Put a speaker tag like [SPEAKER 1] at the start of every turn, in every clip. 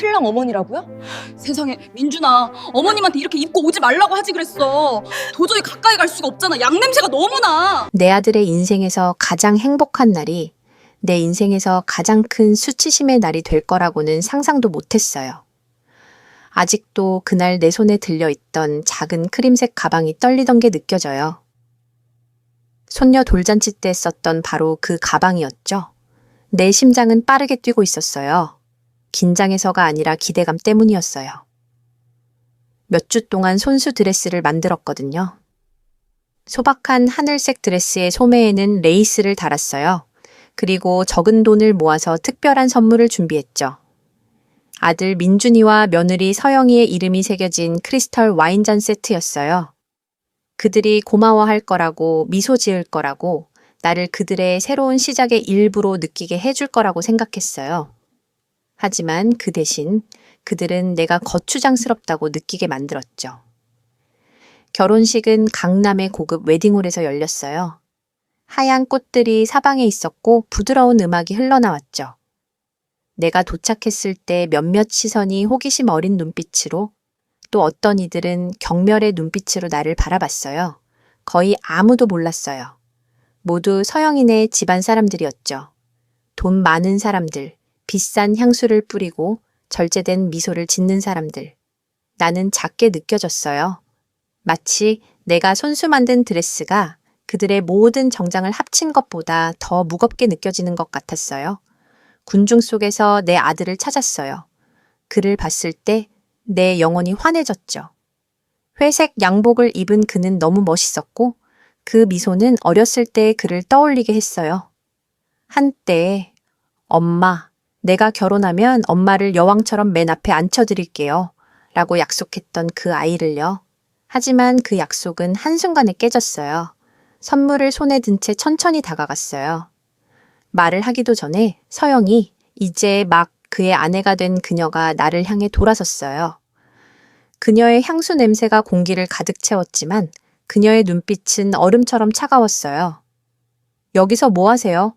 [SPEAKER 1] 신랑 어머니라고요?
[SPEAKER 2] 세상에, 민준아, 어머님한테 이렇게 입고 오지 말라고 하지 그랬어. 도저히 가까이 갈 수가 없잖아. 양 냄새가 너무 나.
[SPEAKER 3] 내 아들의 인생에서 가장 행복한 날이 내 인생에서 가장 큰 수치심의 날이 될 거라고는 상상도 못했어요. 아직도 그날 내 손에 들려있던 작은 크림색 가방이 떨리던 게 느껴져요. 손녀 돌잔치 때 썼던 바로 그 가방이었죠. 내 심장은 빠르게 뛰고 있었어요. 긴장해서가 아니라 기대감 때문이었어요. 몇 주 동안 손수 드레스를 만들었거든요. 소박한 하늘색 드레스의 소매에는 레이스를 달았어요. 그리고 적은 돈을 모아서 특별한 선물을 준비했죠. 아들 민준이와 며느리 서영이의 이름이 새겨진 크리스털 와인잔 세트였어요. 그들이 고마워할 거라고, 미소 지을 거라고, 나를 그들의 새로운 시작의 일부로 느끼게 해줄 거라고 생각했어요. 하지만 그 대신 그들은 내가 거추장스럽다고 느끼게 만들었죠. 결혼식은 강남의 고급 웨딩홀에서 열렸어요. 하얀 꽃들이 사방에 있었고 부드러운 음악이 흘러나왔죠. 내가 도착했을 때 몇몇 시선이 호기심 어린 눈빛으로, 또 어떤 이들은 경멸의 눈빛으로 나를 바라봤어요. 거의 아무도 몰랐어요. 모두 서영이네 집안 사람들이었죠. 돈 많은 사람들, 비싼 향수를 뿌리고 절제된 미소를 짓는 사람들. 나는 작게 느껴졌어요. 마치 내가 손수 만든 드레스가 그들의 모든 정장을 합친 것보다 더 무겁게 느껴지는 것 같았어요. 군중 속에서 내 아들을 찾았어요. 그를 봤을 때 내 영혼이 환해졌죠. 회색 양복을 입은 그는 너무 멋있었고 그 미소는 어렸을 때의 그를 떠올리게 했어요. 한때 엄마, 내가 결혼하면 엄마를 여왕처럼 맨 앞에 앉혀드릴게요 라고 약속했던 그 아이를요. 하지만 그 약속은 한순간에 깨졌어요. 선물을 손에 든 채 천천히 다가갔어요. 말을 하기도 전에 서영이, 이제 막 그의 아내가 된 그녀가 나를 향해 돌아섰어요. 그녀의 향수 냄새가 공기를 가득 채웠지만 그녀의 눈빛은 얼음처럼 차가웠어요. 여기서 뭐 하세요?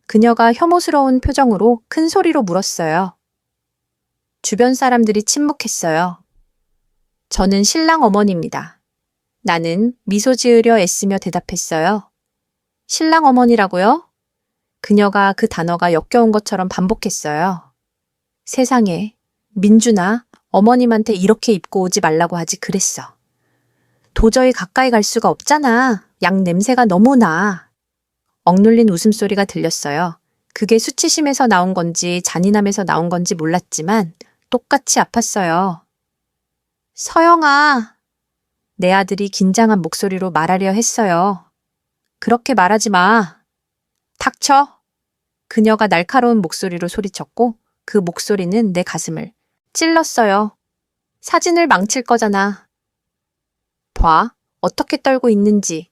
[SPEAKER 3] 그녀가 혐오스러운 표정으로 큰 소리로 물었어요. 주변 사람들이 침묵했어요. 저는 신랑 어머니입니다. 나는 미소 지으려 애쓰며 대답했어요. 신랑 어머니라고요? 그녀가 그 단어가 역겨운 것처럼 반복했어요. 세상에, 민준아, 어머님한테 이렇게 입고 오지 말라고 하지 그랬어. 도저히 가까이 갈 수가 없잖아. 양 냄새가 너무 나. 억눌린 웃음소리가 들렸어요. 그게 수치심에서 나온 건지 잔인함에서 나온 건지 몰랐지만 똑같이 아팠어요. 서영아. 내 아들이 긴장한 목소리로 말하려 했어요. 그렇게 말하지 마. 닥쳐. 그녀가 날카로운 목소리로 소리쳤고 그 목소리는 내 가슴을 찔렀어요. 사진을 망칠 거잖아. 봐, 어떻게 떨고 있는지.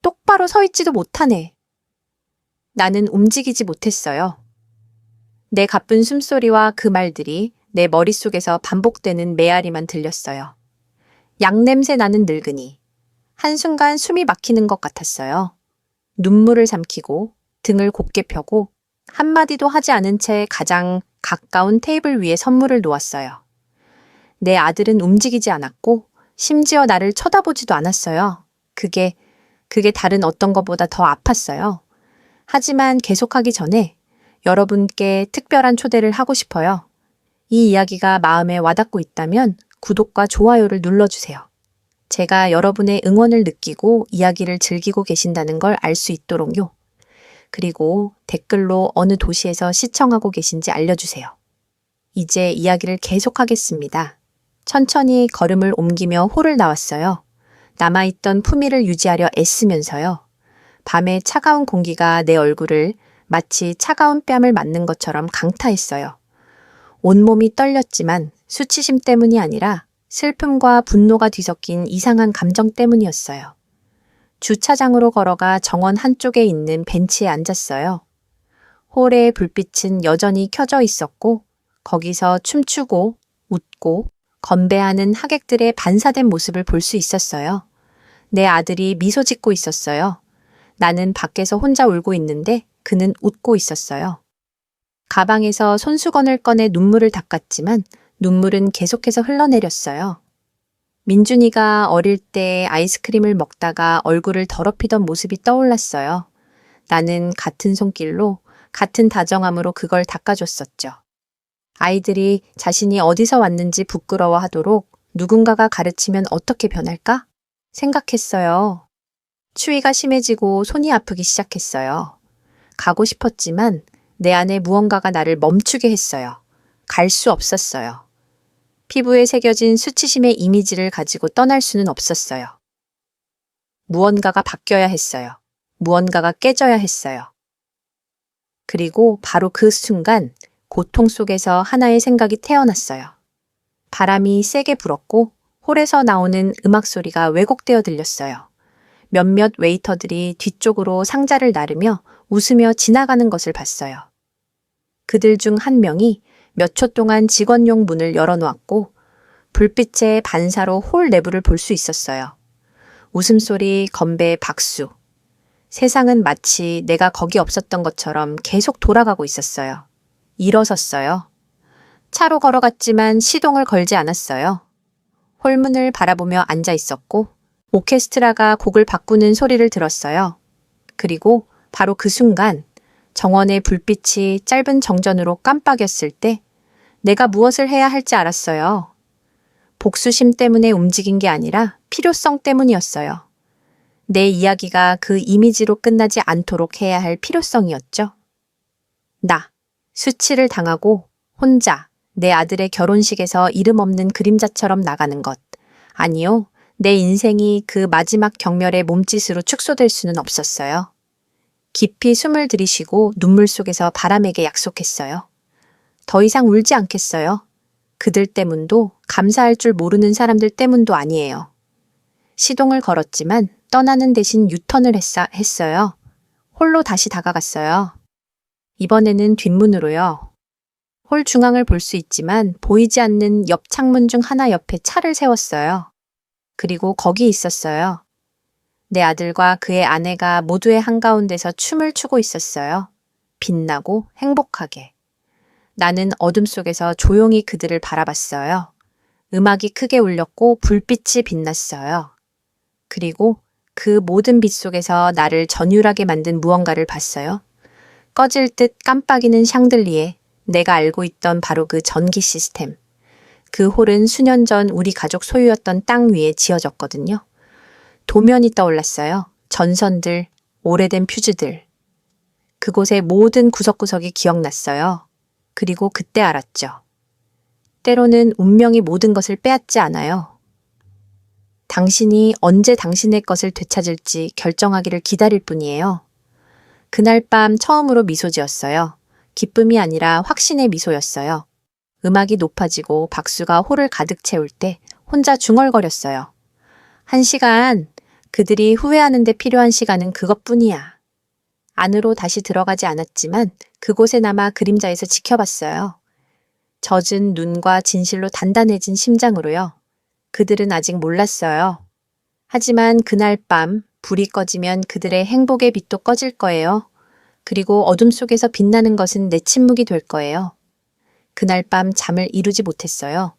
[SPEAKER 3] 똑바로 서 있지도 못하네. 나는 움직이지 못했어요. 내 가쁜 숨소리와 그 말들이 내 머릿속에서 반복되는 메아리만 들렸어요. 양냄새 나는 늙은이. 한순간 숨이 막히는 것 같았어요. 눈물을 삼키고 등을 곧게 펴고 한마디도 하지 않은 채 가장 가까운 테이블 위에 선물을 놓았어요. 내 아들은 움직이지 않았고 심지어 나를 쳐다보지도 않았어요. 그게 다른 어떤 것보다 더 아팠어요. 하지만 계속하기 전에 여러분께 특별한 초대를 하고 싶어요. 이 이야기가 마음에 와닿고 있다면 구독과 좋아요를 눌러주세요. 제가 여러분의 응원을 느끼고 이야기를 즐기고 계신다는 걸 알 수 있도록요. 그리고 댓글로 어느 도시에서 시청하고 계신지 알려주세요. 이제 이야기를 계속하겠습니다. 천천히 걸음을 옮기며 홀을 나왔어요. 남아있던 품위를 유지하려 애쓰면서요. 밤의 차가운 공기가 내 얼굴을 마치 차가운 뺨을 맞는 것처럼 강타했어요. 온몸이 떨렸지만 수치심 때문이 아니라 슬픔과 분노가 뒤섞인 이상한 감정 때문이었어요. 주차장으로 걸어가 정원 한쪽에 있는 벤치에 앉았어요. 홀의 불빛은 여전히 켜져 있었고 거기서 춤추고 웃고 건배하는 하객들의 반사된 모습을 볼 수 있었어요. 내 아들이 미소 짓고 있었어요. 나는 밖에서 혼자 울고 있는데 그는 웃고 있었어요. 가방에서 손수건을 꺼내 눈물을 닦았지만 눈물은 계속해서 흘러내렸어요. 민준이가 어릴 때 아이스크림을 먹다가 얼굴을 더럽히던 모습이 떠올랐어요. 나는 같은 손길로, 같은 다정함으로 그걸 닦아줬었죠. 아이들이 자신이 어디서 왔는지 부끄러워하도록 누군가가 가르치면 어떻게 변할까? 생각했어요. 추위가 심해지고 손이 아프기 시작했어요. 가고 싶었지만 내 안에 무언가가 나를 멈추게 했어요. 갈 수 없었어요. 피부에 새겨진 수치심의 이미지를 가지고 떠날 수는 없었어요. 무언가가 바뀌어야 했어요. 무언가가 깨져야 했어요. 그리고 바로 그 순간 고통 속에서 하나의 생각이 태어났어요. 바람이 세게 불었고 홀에서 나오는 음악 소리가 왜곡되어 들렸어요. 몇몇 웨이터들이 뒤쪽으로 상자를 나르며 웃으며 지나가는 것을 봤어요. 그들 중 한 명이 몇 초 동안 직원용 문을 열어놓았고 불빛의 반사로 홀 내부를 볼 수 있었어요. 웃음소리, 건배, 박수. 세상은 마치 내가 거기 없었던 것처럼 계속 돌아가고 있었어요. 일어섰어요. 차로 걸어갔지만 시동을 걸지 않았어요. 홀문을 바라보며 앉아 있었고 오케스트라가 곡을 바꾸는 소리를 들었어요. 그리고 바로 그 순간 정원의 불빛이 짧은 정전으로 깜빡였을 때 내가 무엇을 해야 할지 알았어요. 복수심 때문에 움직인 게 아니라 필요성 때문이었어요. 내 이야기가 그 이미지로 끝나지 않도록 해야 할 필요성이었죠. 나, 수치를 당하고 혼자 내 아들의 결혼식에서 이름 없는 그림자처럼 나가는 것. 아니요, 내 인생이 그 마지막 경멸의 몸짓으로 축소될 수는 없었어요. 깊이 숨을 들이쉬고 눈물 속에서 바람에게 약속했어요. 더 이상 울지 않겠어요. 그들 때문도 감사할 줄 모르는 사람들 때문도 아니에요. 시동을 걸었지만 떠나는 대신 유턴을 했어요. 홀로 다시 다가갔어요. 이번에는 뒷문으로요. 홀 중앙을 볼 수 있지만 보이지 않는 옆 창문 중 하나 옆에 차를 세웠어요. 그리고 거기 있었어요. 내 아들과 그의 아내가 모두의 한가운데서 춤을 추고 있었어요. 빛나고 행복하게. 나는 어둠 속에서 조용히 그들을 바라봤어요. 음악이 크게 울렸고 불빛이 빛났어요. 그리고 그 모든 빛 속에서 나를 전율하게 만든 무언가를 봤어요. 꺼질 듯 깜빡이는 샹들리에 내가 알고 있던 바로 그 전기 시스템. 그 홀은 수년 전 우리 가족 소유였던 땅 위에 지어졌거든요. 도면이 떠올랐어요. 전선들, 오래된 퓨즈들. 그곳의 모든 구석구석이 기억났어요. 그리고 그때 알았죠. 때로는 운명이 모든 것을 빼앗지 않아요. 당신이 언제 당신의 것을 되찾을지 결정하기를 기다릴 뿐이에요. 그날 밤 처음으로 미소 지었어요. 기쁨이 아니라 확신의 미소였어요. 음악이 높아지고 박수가 홀을 가득 채울 때 혼자 중얼거렸어요. 1시간, 그들이 후회하는 데 필요한 시간은 그것뿐이야. 안으로 다시 들어가지 않았지만 그곳에 남아 그림자에서 지켜봤어요. 젖은 눈과 진실로 단단해진 심장으로요. 그들은 아직 몰랐어요. 하지만 그날 밤 불이 꺼지면 그들의 행복의 빛도 꺼질 거예요. 그리고 어둠 속에서 빛나는 것은 내 침묵이 될 거예요. 그날 밤 잠을 이루지 못했어요.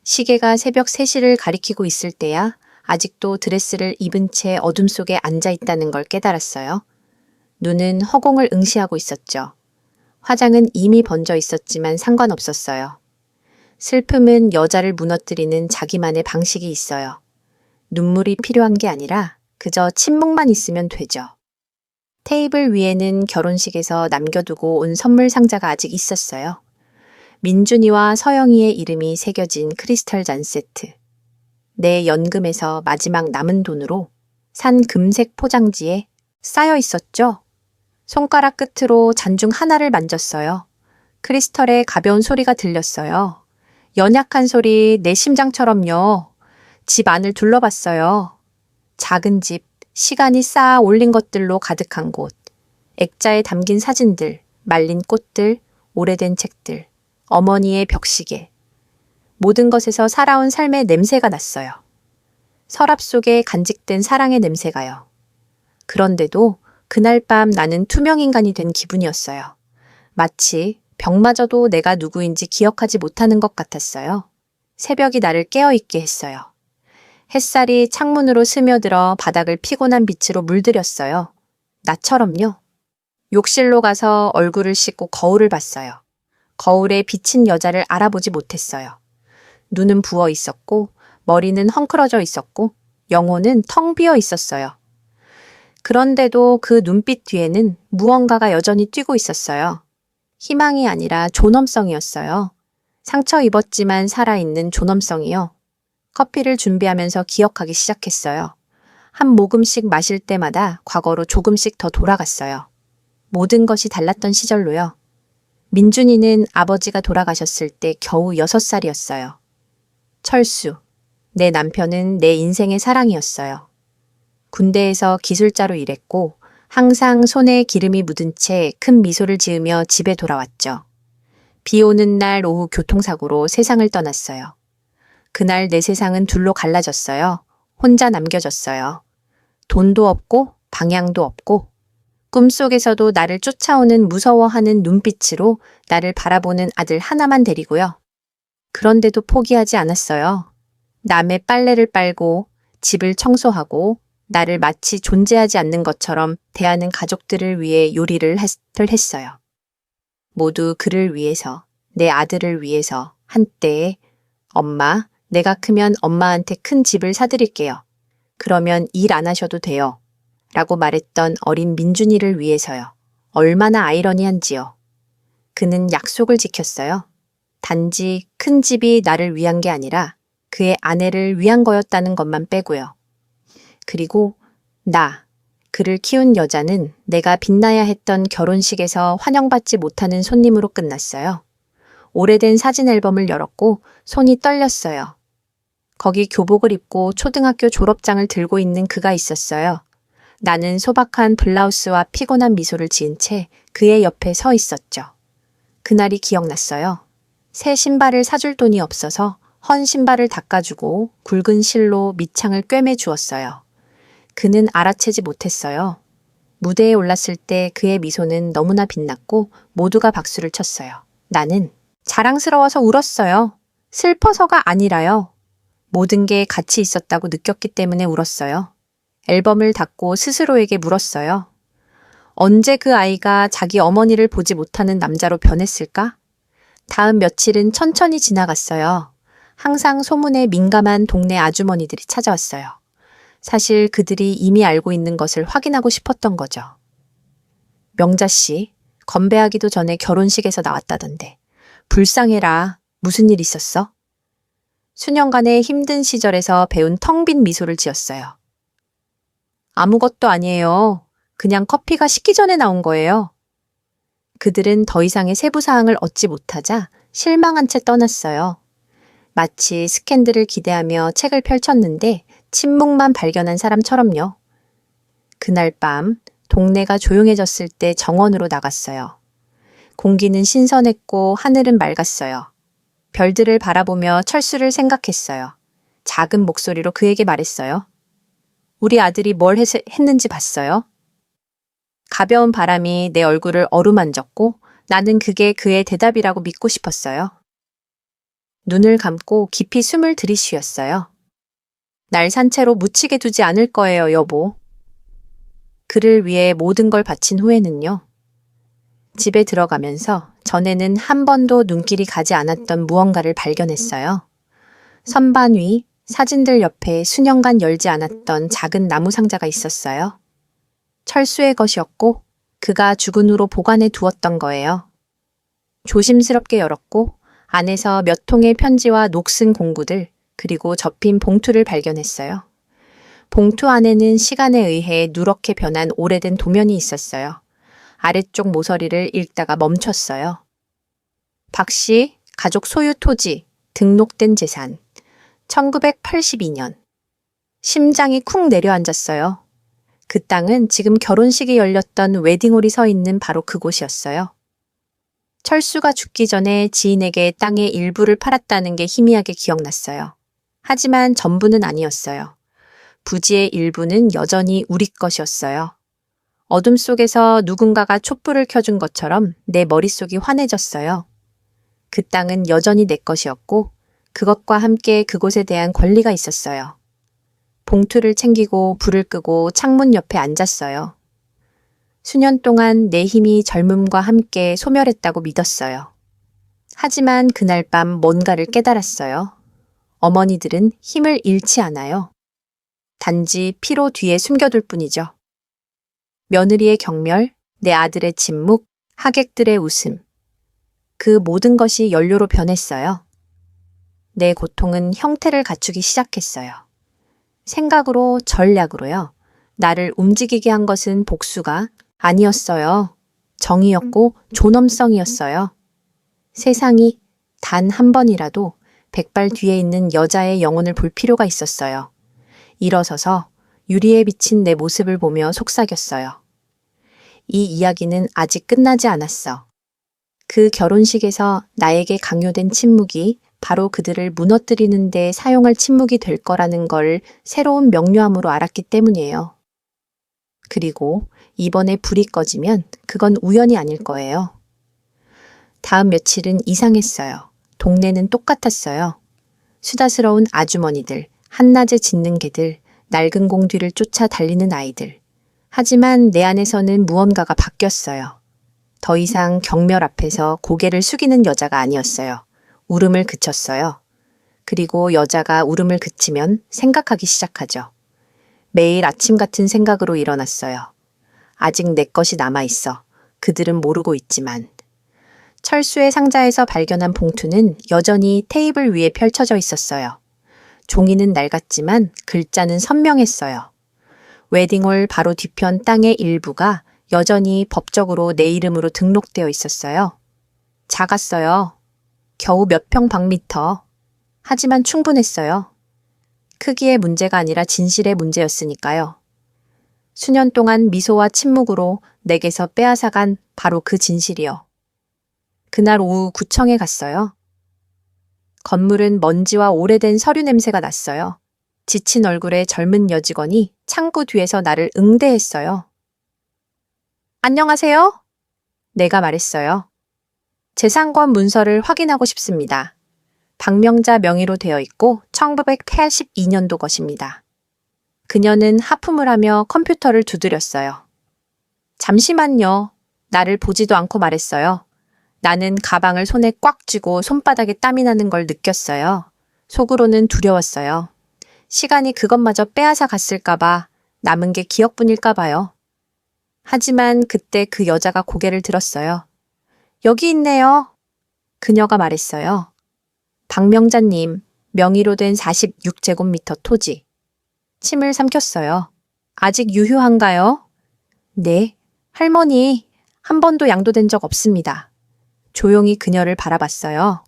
[SPEAKER 3] 시계가 새벽 3시를 가리키고 있을 때야 아직도 드레스를 입은 채 어둠 속에 앉아 있다는 걸 깨달았어요. 눈은 허공을 응시하고 있었죠. 화장은 이미 번져 있었지만 상관없었어요. 슬픔은 여자를 무너뜨리는 자기만의 방식이 있어요. 눈물이 필요한 게 아니라 그저 침묵만 있으면 되죠. 테이블 위에는 결혼식에서 남겨두고 온 선물 상자가 아직 있었어요. 민준이와 서영이의 이름이 새겨진 크리스탈 잔 세트. 내 연금에서 마지막 남은 돈으로 산 금색 포장지에 쌓여 있었죠. 손가락 끝으로 잔중 하나를 만졌어요. 크리스털의 가벼운 소리가 들렸어요. 연약한 소리 내 심장처럼요. 집 안을 둘러봤어요. 작은 집, 시간이 쌓아 올린 것들로 가득한 곳. 액자에 담긴 사진들, 말린 꽃들, 오래된 책들, 어머니의 벽시계. 모든 것에서 살아온 삶의 냄새가 났어요. 서랍 속에 간직된 사랑의 냄새가요. 그런데도 그날 밤 나는 투명 인간이 된 기분이었어요. 마치 벽마저도 내가 누구인지 기억하지 못하는 것 같았어요. 새벽이 나를 깨어있게 했어요. 햇살이 창문으로 스며들어 바닥을 피곤한 빛으로 물들였어요. 나처럼요. 욕실로 가서 얼굴을 씻고 거울을 봤어요. 거울에 비친 여자를 알아보지 못했어요. 눈은 부어 있었고 머리는 헝클어져 있었고 영혼은 텅 비어 있었어요. 그런데도 그 눈빛 뒤에는 무언가가 여전히 뛰고 있었어요. 희망이 아니라 존엄성이었어요. 상처 입었지만 살아있는 존엄성이요. 커피를 준비하면서 기억하기 시작했어요. 한 모금씩 마실 때마다 과거로 조금씩 더 돌아갔어요. 모든 것이 달랐던 시절로요. 민준이는 아버지가 돌아가셨을 때 겨우 6살이었어요. 철수, 내 남편은 내 인생의 사랑이었어요. 군대에서 기술자로 일했고 항상 손에 기름이 묻은 채 큰 미소를 지으며 집에 돌아왔죠. 비 오는 날 오후 교통사고로 세상을 떠났어요. 그날 내 세상은 둘로 갈라졌어요. 혼자 남겨졌어요. 돈도 없고 방향도 없고 꿈속에서도 나를 쫓아오는 무서워하는 눈빛으로 나를 바라보는 아들 하나만 데리고요. 그런데도 포기하지 않았어요. 남의 빨래를 빨고 집을 청소하고 나를 마치 존재하지 않는 것처럼 대하는 가족들을 위해 요리를 했어요. 모두 그를 위해서, 내 아들을 위해서 한때에 엄마, 내가 크면 엄마한테 큰 집을 사드릴게요. 그러면 일 안 하셔도 돼요. 라고 말했던 어린 민준이를 위해서요. 얼마나 아이러니한지요. 그는 약속을 지켰어요. 단지 큰 집이 나를 위한 게 아니라 그의 아내를 위한 거였다는 것만 빼고요. 그리고 그를 키운 여자는 내가 빛나야 했던 결혼식에서 환영받지 못하는 손님으로 끝났어요. 오래된 사진 앨범을 열었고 손이 떨렸어요. 거기 교복을 입고 초등학교 졸업장을 들고 있는 그가 있었어요. 나는 소박한 블라우스와 피곤한 미소를 지은 채 그의 옆에 서 있었죠. 그날이 기억났어요. 새 신발을 사줄 돈이 없어서 헌 신발을 닦아주고 굵은 실로 밑창을 꿰매 주었어요. 그는 알아채지 못했어요. 무대에 올랐을 때 그의 미소는 너무나 빛났고 모두가 박수를 쳤어요. 나는 자랑스러워서 울었어요. 슬퍼서가 아니라요. 모든 게 같이 있었다고 느꼈기 때문에 울었어요. 앨범을 닫고 스스로에게 물었어요. 언제 그 아이가 자기 어머니를 보지 못하는 남자로 변했을까? 다음 며칠은 천천히 지나갔어요. 항상 소문에 민감한 동네 아주머니들이 찾아왔어요. 사실 그들이 이미 알고 있는 것을 확인하고 싶었던 거죠. 명자 씨, 건배하기도 전에 결혼식에서 나왔다던데. 불쌍해라. 무슨 일 있었어? 수년간의 힘든 시절에서 배운 텅 빈 미소를 지었어요. 아무것도 아니에요. 그냥 커피가 식기 전에 나온 거예요. 그들은 더 이상의 세부 사항을 얻지 못하자 실망한 채 떠났어요. 마치 스캔들을 기대하며 책을 펼쳤는데 침묵만 발견한 사람처럼요. 그날 밤 동네가 조용해졌을 때 정원으로 나갔어요. 공기는 신선했고 하늘은 맑았어요. 별들을 바라보며 철수를 생각했어요. 작은 목소리로 그에게 말했어요. 우리 아들이 뭘 했는지 봤어요? 가벼운 바람이 내 얼굴을 어루만졌고 나는 그게 그의 대답이라고 믿고 싶었어요. 눈을 감고 깊이 숨을 들이쉬었어요. 날 산채로 묻히게 두지 않을 거예요, 여보. 그를 위해 모든 걸 바친 후에는요. 집에 들어가면서 전에는 한 번도 눈길이 가지 않았던 무언가를 발견했어요. 선반 위 사진들 옆에 수년간 열지 않았던 작은 나무 상자가 있었어요. 철수의 것이었고 그가 죽은 후로 보관해 두었던 거예요. 조심스럽게 열었고 안에서 몇 통의 편지와 녹슨 공구들 그리고 접힌 봉투를 발견했어요. 봉투 안에는 시간에 의해 누렇게 변한 오래된 도면이 있었어요. 아래쪽 모서리를 읽다가 멈췄어요. 박 씨, 가족 소유 토지, 등록된 재산, 1982년. 심장이 쿵 내려앉았어요. 그 땅은 지금 결혼식이 열렸던 웨딩홀이 서 있는 바로 그곳이었어요. 철수가 죽기 전에 지인에게 땅의 일부를 팔았다는 게 희미하게 기억났어요. 하지만 전부는 아니었어요. 부지의 일부는 여전히 우리 것이었어요. 어둠 속에서 누군가가 촛불을 켜준 것처럼 내 머릿속이 환해졌어요. 그 땅은 여전히 내 것이었고 그것과 함께 그곳에 대한 권리가 있었어요. 봉투를 챙기고 불을 끄고 창문 옆에 앉았어요. 수년 동안 내 힘이 젊음과 함께 소멸했다고 믿었어요. 하지만 그날 밤 뭔가를 깨달았어요. 어머니들은 힘을 잃지 않아요. 단지 피로 뒤에 숨겨둘 뿐이죠. 며느리의 경멸, 내 아들의 침묵, 하객들의 웃음. 그 모든 것이 연료로 변했어요. 내 고통은 형태를 갖추기 시작했어요. 생각으로, 전략으로요. 나를 움직이게 한 것은 복수가 아니었어요. 정의였고 존엄성이었어요. 세상이 단 한 번이라도 백발 뒤에 있는 여자의 영혼을 볼 필요가 있었어요. 일어서서 유리에 비친 내 모습을 보며 속삭였어요. 이 이야기는 아직 끝나지 않았어. 그 결혼식에서 나에게 강요된 침묵이 바로 그들을 무너뜨리는 데 사용할 침묵이 될 거라는 걸 새로운 명료함으로 알았기 때문이에요. 그리고 이번에 불이 꺼지면 그건 우연이 아닐 거예요. 다음 며칠은 이상했어요. 동네는 똑같았어요. 수다스러운 아주머니들, 한낮에 짖는 개들, 낡은 공 뒤를 쫓아 달리는 아이들. 하지만 내 안에서는 무언가가 바뀌었어요. 더 이상 경멸 앞에서 고개를 숙이는 여자가 아니었어요. 울음을 그쳤어요. 그리고 여자가 울음을 그치면 생각하기 시작하죠. 매일 아침 같은 생각으로 일어났어요. 아직 내 것이 남아있어. 그들은 모르고 있지만. 철수의 상자에서 발견한 봉투는 여전히 테이블 위에 펼쳐져 있었어요. 종이는 낡았지만 글자는 선명했어요. 웨딩홀 바로 뒤편 땅의 일부가 여전히 법적으로 내 이름으로 등록되어 있었어요. 작았어요. 겨우 몇 평 방미터. 하지만 충분했어요. 크기의 문제가 아니라 진실의 문제였으니까요. 수년 동안 미소와 침묵으로 내게서 빼앗아간 바로 그 진실이요. 그날 오후 구청에 갔어요. 건물은 먼지와 오래된 서류 냄새가 났어요. 지친 얼굴의 젊은 여직원이 창구 뒤에서 나를 응대했어요. 안녕하세요? 내가 말했어요. 재산권 문서를 확인하고 싶습니다. 박명자 명의로 되어 있고 1982년도 것입니다. 그녀는 하품을 하며 컴퓨터를 두드렸어요. 잠시만요. 나를 보지도 않고 말했어요. 나는 가방을 손에 꽉 쥐고 손바닥에 땀이 나는 걸 느꼈어요. 속으로는 두려웠어요. 시간이 그것마저 빼앗아 갔을까봐, 남은 게 기억뿐일까봐요. 하지만 그때 그 여자가 고개를 들었어요. 여기 있네요. 그녀가 말했어요. 박명자님, 명의로 된 46제곱미터 토지. 침을 삼켰어요. 아직 유효한가요? 네, 할머니, 한 번도 양도된 적 없습니다. 조용히 그녀를 바라봤어요.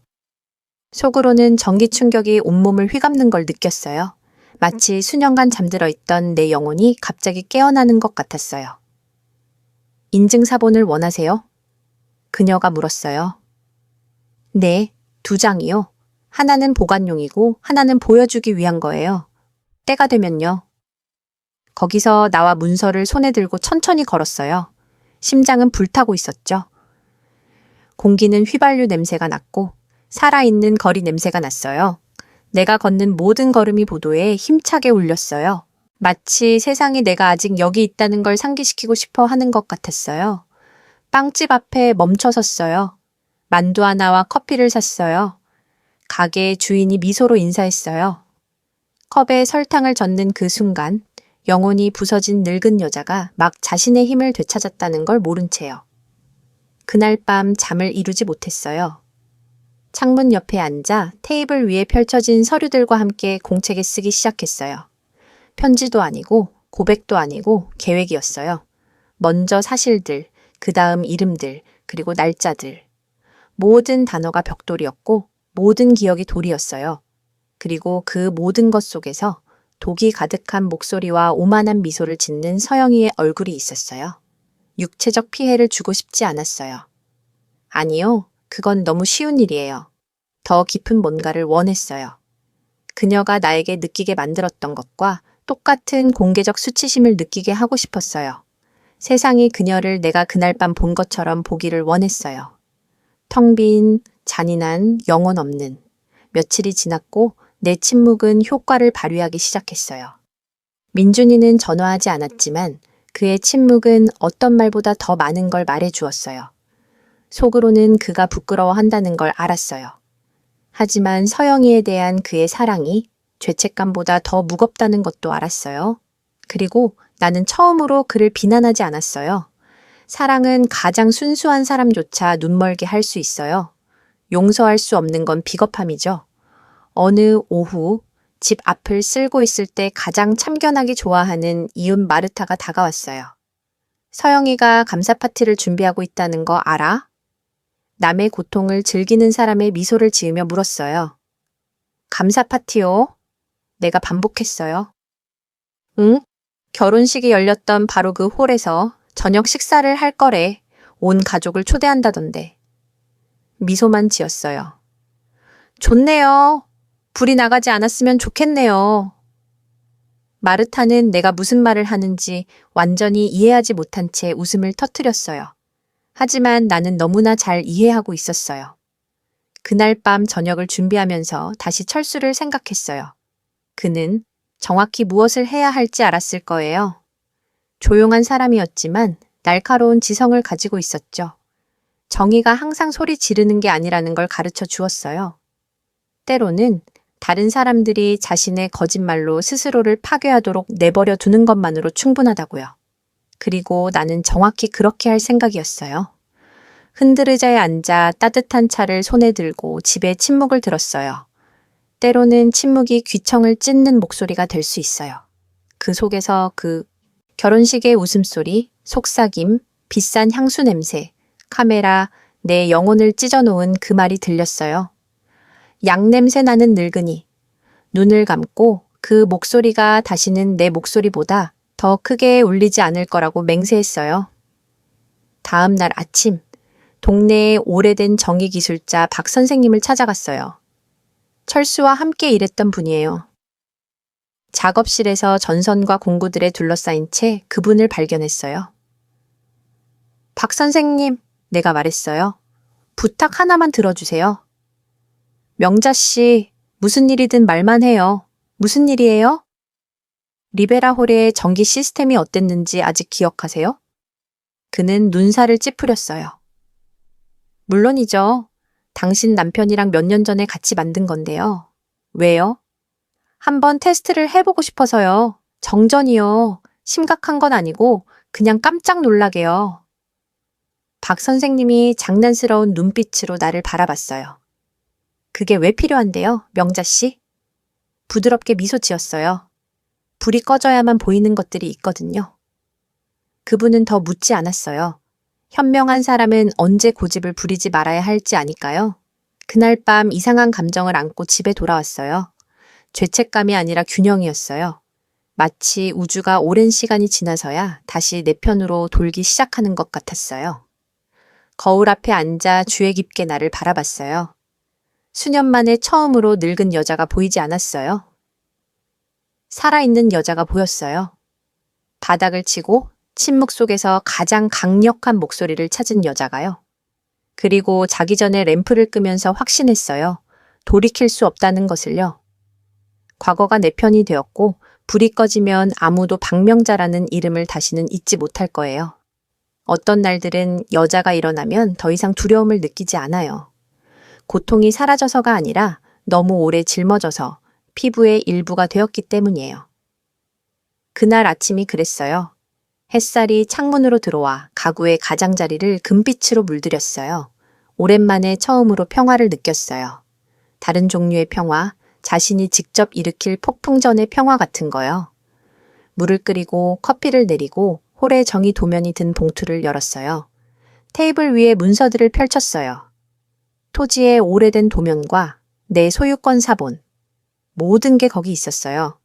[SPEAKER 3] 속으로는 전기 충격이 온몸을 휘감는 걸 느꼈어요. 마치 수년간 잠들어 있던 내 영혼이 갑자기 깨어나는 것 같았어요. 인증사본을 원하세요? 그녀가 물었어요. 네, 2장이요. 하나는 보관용이고 하나는 보여주기 위한 거예요. 때가 되면요. 거기서 나와 문서를 손에 들고 천천히 걸었어요. 심장은 불타고 있었죠. 공기는 휘발유 냄새가 났고 살아있는 거리 냄새가 났어요. 내가 걷는 모든 걸음이 보도에 힘차게 울렸어요. 마치 세상이 내가 아직 여기 있다는 걸 상기시키고 싶어 하는 것 같았어요. 빵집 앞에 멈춰 섰어요. 만두 하나와 커피를 샀어요. 가게의 주인이 미소로 인사했어요. 컵에 설탕을 젓는 그 순간 영혼이 부서진 늙은 여자가 막 자신의 힘을 되찾았다는 걸 모른 채요. 그날 밤 잠을 이루지 못했어요. 창문 옆에 앉아 테이블 위에 펼쳐진 서류들과 함께 공책에 쓰기 시작했어요. 편지도 아니고 고백도 아니고 계획이었어요. 먼저 사실들, 그 다음 이름들, 그리고 날짜들. 모든 단어가 벽돌이었고 모든 기억이 돌이었어요. 그리고 그 모든 것 속에서 독이 가득한 목소리와 오만한 미소를 짓는 서영이의 얼굴이 있었어요. 육체적 피해를 주고 싶지 않았어요. 아니요, 그건 너무 쉬운 일이에요. 더 깊은 뭔가를 원했어요. 그녀가 나에게 느끼게 만들었던 것과 똑같은 공개적 수치심을 느끼게 하고 싶었어요. 세상이 그녀를 내가 그날 밤 본 것처럼 보기를 원했어요. 텅 빈, 잔인한, 영혼 없는. 며칠이 지났고 내 침묵은 효과를 발휘하기 시작했어요. 민준이는 전화하지 않았지만 그의 침묵은 어떤 말보다 더 많은 걸 말해 주었어요. 속으로는 그가 부끄러워한다는 걸 알았어요. 하지만 서영이에 대한 그의 사랑이 죄책감보다 더 무겁다는 것도 알았어요. 그리고 나는 처음으로 그를 비난하지 않았어요. 사랑은 가장 순수한 사람조차 눈멀게 할 수 있어요. 용서할 수 없는 건 비겁함이죠. 어느 오후 집 앞을 쓸고 있을 때 가장 참견하기 좋아하는 이웃 마르타가 다가왔어요. 서영이가 감사 파티를 준비하고 있다는 거 알아? 남의 고통을 즐기는 사람의 미소를 지으며 물었어요. 감사 파티요? 내가 반복했어요. 응? 결혼식이 열렸던 바로 그 홀에서 저녁 식사를 할 거래. 온 가족을 초대한다던데. 미소만 지었어요. 좋네요. 불이 나가지 않았으면 좋겠네요. 마르타는 내가 무슨 말을 하는지 완전히 이해하지 못한 채 웃음을 터뜨렸어요. 하지만 나는 너무나 잘 이해하고 있었어요. 그날 밤 저녁을 준비하면서 다시 철수를 생각했어요. 그는 정확히 무엇을 해야 할지 알았을 거예요. 조용한 사람이었지만 날카로운 지성을 가지고 있었죠. 정의가 항상 소리 지르는 게 아니라는 걸 가르쳐 주었어요. 때로는 다른 사람들이 자신의 거짓말로 스스로를 파괴하도록 내버려 두는 것만으로 충분하다고요. 그리고 나는 정확히 그렇게 할 생각이었어요. 흔들의자에 앉아 따뜻한 차를 손에 들고 집에 침묵을 들었어요. 때로는 침묵이 귀청을 찢는 목소리가 될 수 있어요. 그 속에서 그 결혼식의 웃음소리, 속삭임, 비싼 향수 냄새, 카메라, 내 영혼을 찢어놓은 그 말이 들렸어요. 양냄새 나는 늙은이. 눈을 감고 그 목소리가 다시는 내 목소리보다 더 크게 울리지 않을 거라고 맹세했어요. 다음 날 아침, 동네의 오래된 정의기술자 박 선생님을 찾아갔어요. 철수와 함께 일했던 분이에요. 작업실에서 전선과 공구들에 둘러싸인 채 그분을 발견했어요. 박 선생님, 내가 말했어요. 부탁 하나만 들어주세요. 명자 씨, 무슨 일이든 말만 해요. 무슨 일이에요? 리베라홀의 전기 시스템이 어땠는지 아직 기억하세요? 그는 눈살을 찌푸렸어요. 물론이죠. 당신 남편이랑 몇 년 전에 같이 만든 건데요. 왜요? 한번 테스트를 해보고 싶어서요. 정전이요. 심각한 건 아니고 그냥 깜짝 놀라게요. 박 선생님이 장난스러운 눈빛으로 나를 바라봤어요. 그게 왜 필요한데요, 명자 씨? 부드럽게 미소 지었어요. 불이 꺼져야만 보이는 것들이 있거든요. 그분은 더 묻지 않았어요. 현명한 사람은 언제 고집을 부리지 말아야 할지 아니까요. 그날 밤 이상한 감정을 안고 집에 돌아왔어요. 죄책감이 아니라 균형이었어요. 마치 우주가 오랜 시간이 지나서야 다시 내 편으로 돌기 시작하는 것 같았어요. 거울 앞에 앉아 주의 깊게 나를 바라봤어요. 수년 만에 처음으로 늙은 여자가 보이지 않았어요. 살아있는 여자가 보였어요. 바닥을 치고 침묵 속에서 가장 강력한 목소리를 찾은 여자가요. 그리고 자기 전에 램프를 끄면서 확신했어요. 돌이킬 수 없다는 것을요. 과거가 내 편이 되었고 불이 꺼지면 아무도 박명자라는 이름을 다시는 잊지 못할 거예요. 어떤 날들은 여자가 일어나면 더 이상 두려움을 느끼지 않아요. 고통이 사라져서가 아니라 너무 오래 짊어져서 피부의 일부가 되었기 때문이에요. 그날 아침이 그랬어요. 햇살이 창문으로 들어와 가구의 가장자리를 금빛으로 물들였어요. 오랜만에 처음으로 평화를 느꼈어요. 다른 종류의 평화, 자신이 직접 일으킬 폭풍전의 평화 같은 거요. 물을 끓이고 커피를 내리고 홀에 정의 도면이 든 봉투를 열었어요. 테이블 위에 문서들을 펼쳤어요. 토지의 오래된 도면과 내 소유권 사본, 모든 게 거기 있었어요.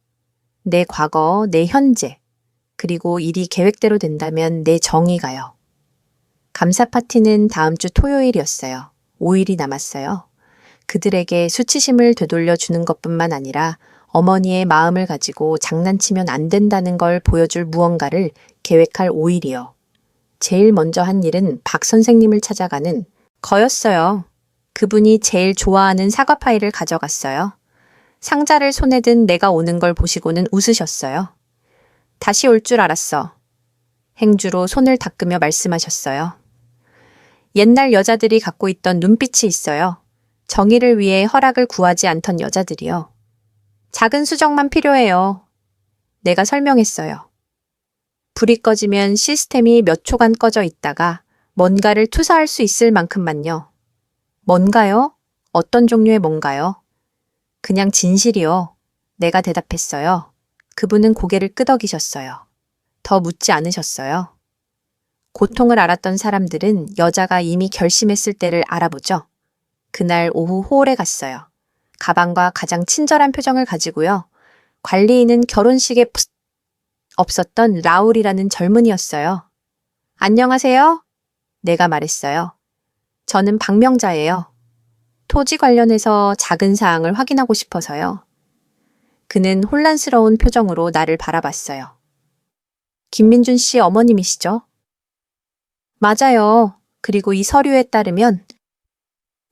[SPEAKER 3] 내 과거, 내 현재, 그리고 일이 계획대로 된다면 내 정의가요. 감사 파티는 다음 주 토요일이었어요. 5일이 남았어요. 그들에게 수치심을 되돌려 주는 것뿐만 아니라 어머니의 마음을 가지고 장난치면 안 된다는 걸 보여줄 무언가를 계획할 5일이요. 제일 먼저 한 일은 박 선생님을 찾아가는 거였어요. 그분이 제일 좋아하는 사과 파이를 가져갔어요. 상자를 손에 든 내가 오는 걸 보시고는 웃으셨어요. 다시 올 줄 알았어. 행주로 손을 닦으며 말씀하셨어요. 옛날 여자들이 갖고 있던 눈빛이 있어요. 정의를 위해 허락을 구하지 않던 여자들이요. 작은 수정만 필요해요. 내가 설명했어요. 불이 꺼지면 시스템이 몇 초간 꺼져 있다가 뭔가를 투사할 수 있을 만큼만요. 뭔가요? 어떤 종류의 뭔가요? 그냥 진실이요. 내가 대답했어요. 그분은 고개를 끄덕이셨어요. 더 묻지 않으셨어요. 고통을 알았던 사람들은 여자가 이미 결심했을 때를 알아보죠. 그날 오후 홀에 갔어요. 가방과 가장 친절한 표정을 가지고요. 관리인은 결혼식에 없었던 라울이라는 젊은이였어요. 안녕하세요. 내가 말했어요. 저는 박명자예요. 토지 관련해서 작은 사항을 확인하고 싶어서요. 그는 혼란스러운 표정으로 나를 바라봤어요. 김민준 씨 어머님이시죠? 맞아요. 그리고 이 서류에 따르면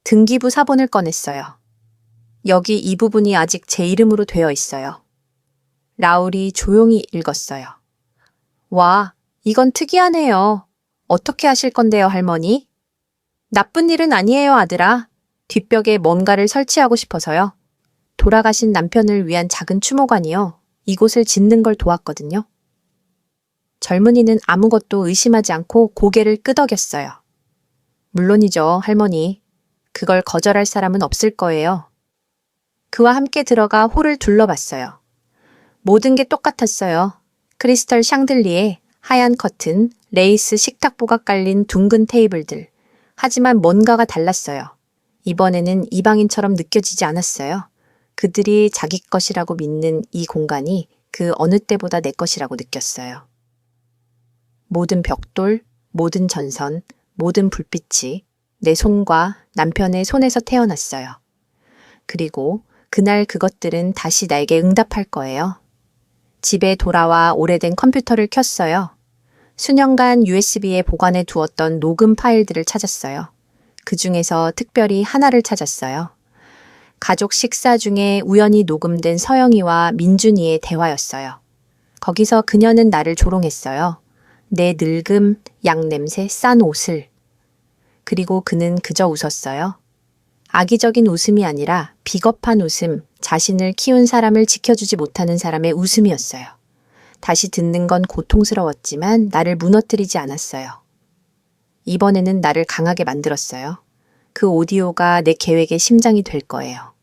[SPEAKER 3] 등기부 사본을 꺼냈어요. 여기 이 부분이 아직 제 이름으로 되어 있어요. 라울이 조용히 읽었어요. 와, 이건 특이하네요. 어떻게 하실 건데요, 할머니? 나쁜 일은 아니에요, 아들아. 뒷벽에 뭔가를 설치하고 싶어서요. 돌아가신 남편을 위한 작은 추모관이요. 이곳을 짓는 걸 도왔거든요. 젊은이는 아무것도 의심하지 않고 고개를 끄덕였어요. 물론이죠, 할머니. 그걸 거절할 사람은 없을 거예요. 그와 함께 들어가 홀을 둘러봤어요. 모든 게 똑같았어요. 크리스털 샹들리에 하얀 커튼, 레이스 식탁보가 깔린 둥근 테이블들. 하지만 뭔가가 달랐어요. 이번에는 이방인처럼 느껴지지 않았어요. 그들이 자기 것이라고 믿는 이 공간이 그 어느 때보다 내 것이라고 느꼈어요. 모든 벽돌, 모든 전선, 모든 불빛이 내 손과 남편의 손에서 태어났어요. 그리고 그날 그것들은 다시 나에게 응답할 거예요. 집에 돌아와 오래된 컴퓨터를 켰어요. 수년간 USB에 보관해 두었던 녹음 파일들을 찾았어요. 그 중에서 특별히 하나를 찾았어요. 가족 식사 중에 우연히 녹음된 서영이와 민준이의 대화였어요. 거기서 그녀는 나를 조롱했어요. 내 늙음, 양냄새, 싼 옷을. 그리고 그는 그저 웃었어요. 악의적인 웃음이 아니라 비겁한 웃음, 자신을 키운 사람을 지켜주지 못하는 사람의 웃음이었어요. 다시 듣는 건 고통스러웠지만 나를 무너뜨리지 않았어요. 이번에는 나를 강하게 만들었어요. 그 오디오가 내 계획의 심장이 될 거예요.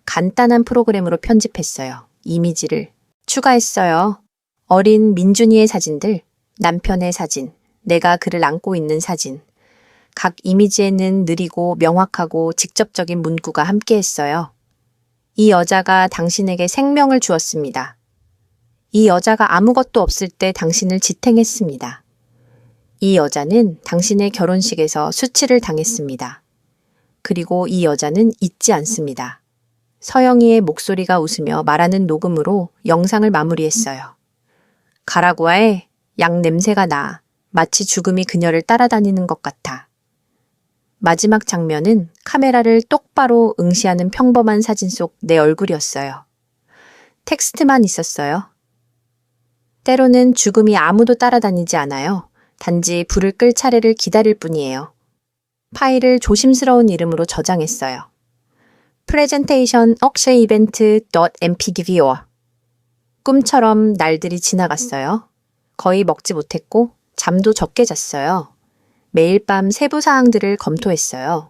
[SPEAKER 3] 간단한 프로그램으로 편집했어요. 이미지를 추가했어요. 어린 민준이의 사진들, 남편의 사진, 내가 그를 안고 있는 사진. 각 이미지에는 느리고 명확하고 직접적인 문구가 함께했어요. 이 여자가 당신에게 생명을 주었습니다. 이 여자가 아무것도 없을 때 당신을 지탱했습니다. 이 여자는 당신의 결혼식에서 수치를 당했습니다. 그리고 이 여자는 잊지 않습니다. 서영이의 목소리가 웃으며 말하는 녹음으로 영상을 마무리했어요. 가라구아에 양 냄새가 나. 마치 죽음이 그녀를 따라다니는 것 같아. 마지막 장면은 카메라를 똑바로 응시하는 평범한 사진 속 내 얼굴이었어요. 텍스트만 있었어요. 때로는 죽음이 아무도 따라다니지 않아요. 단지 불을 끌 차례를 기다릴 뿐이에요. 파일을 조심스러운 이름으로 저장했어요. Presentation Akshay Event.mpdviewer. 꿈처럼 날들이 지나갔어요. 거의 먹지 못했고 잠도 적게 잤어요. 매일 밤 세부 사항들을 검토했어요.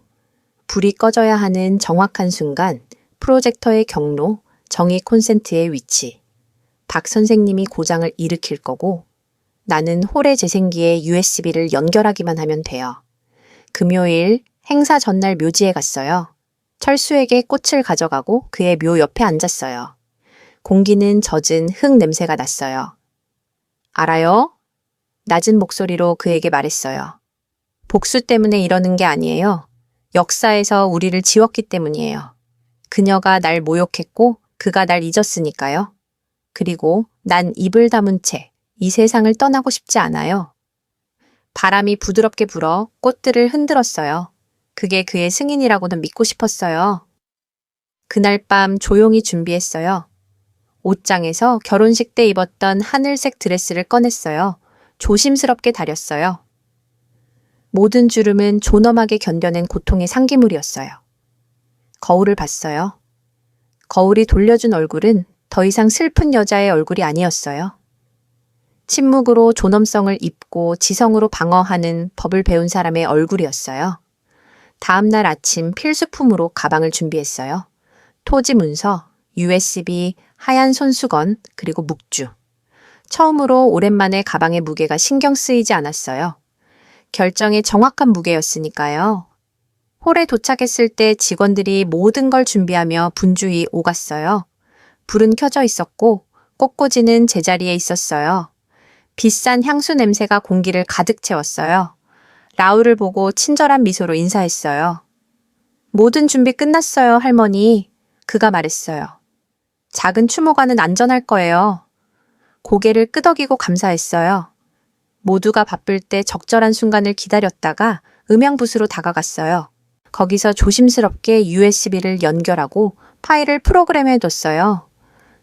[SPEAKER 3] 불이 꺼져야 하는 정확한 순간, 프로젝터의 경로, 정의 콘센트의 위치. 박 선생님이 고장을 일으킬 거고 나는 홀의 재생기에 USB를 연결하기만 하면 돼요. 금요일 행사 전날 묘지에 갔어요. 철수에게 꽃을 가져가고 그의 묘 옆에 앉았어요. 공기는 젖은 흙 냄새가 났어요. 알아요? 낮은 목소리로 그에게 말했어요. 복수 때문에 이러는 게 아니에요. 역사에서 우리를 지웠기 때문이에요. 그녀가 날 모욕했고 그가 날 잊었으니까요. 그리고 난 입을 다문 채 이 세상을 떠나고 싶지 않아요. 바람이 부드럽게 불어 꽃들을 흔들었어요. 그게 그의 승인이라고는 믿고 싶었어요. 그날 밤 조용히 준비했어요. 옷장에서 결혼식 때 입었던 하늘색 드레스를 꺼냈어요. 조심스럽게 다렸어요. 모든 주름은 존엄하게 견뎌낸 고통의 상기물이었어요. 거울을 봤어요. 거울이 돌려준 얼굴은 더 이상 슬픈 여자의 얼굴이 아니었어요. 침묵으로 존엄성을 입고 지성으로 방어하는 법을 배운 사람의 얼굴이었어요. 다음 날 아침 필수품으로 가방을 준비했어요. 토지 문서, USB, 하얀 손수건, 그리고 묵주. 처음으로 오랜만에 가방의 무게가 신경 쓰이지 않았어요. 결정의 정확한 무게였으니까요. 홀에 도착했을 때 직원들이 모든 걸 준비하며 분주히 오갔어요. 불은 켜져 있었고 꽃꽂이는 제자리에 있었어요. 비싼 향수 냄새가 공기를 가득 채웠어요. 라울을 보고 친절한 미소로 인사했어요. 모든 준비 끝났어요, 할머니. 그가 말했어요. 작은 추모관은 안전할 거예요. 고개를 끄덕이고 감사했어요. 모두가 바쁠 때 적절한 순간을 기다렸다가 음향부스로 다가갔어요. 거기서 조심스럽게 USB를 연결하고 파일을 프로그램해 뒀어요.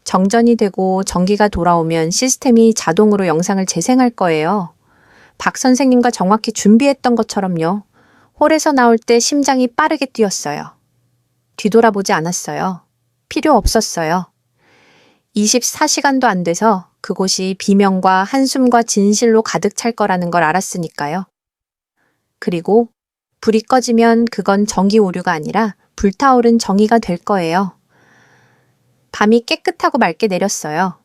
[SPEAKER 3] 정전이 되고 전기가 돌아오면 시스템이 자동으로 영상을 재생할 거예요. 박 선생님과 정확히 준비했던 것처럼요. 홀에서 나올 때 심장이 빠르게 뛰었어요. 뒤돌아보지 않았어요. 필요 없었어요. 24시간도 안 돼서 그곳이 비명과 한숨과 진실로 가득 찰 거라는 걸 알았으니까요. 그리고 불이 꺼지면 그건 전기 오류가 아니라 불타오른 정의가 될 거예요. 밤이 깨끗하고 맑게 내렸어요.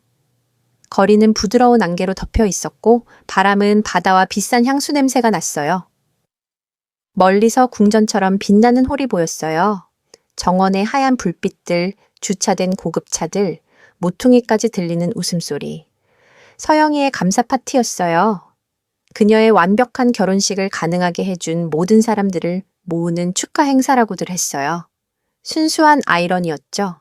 [SPEAKER 3] 거리는 부드러운 안개로 덮여 있었고 바람은 바다와 비싼 향수 냄새가 났어요. 멀리서 궁전처럼 빛나는 홀이 보였어요. 정원의 하얀 불빛들, 주차된 고급차들, 모퉁이까지 들리는 웃음소리. 서영이의 감사 파티였어요. 그녀의 완벽한 결혼식을 가능하게 해준 모든 사람들을 모으는 축하 행사라고들 했어요. 순수한 아이러니였죠.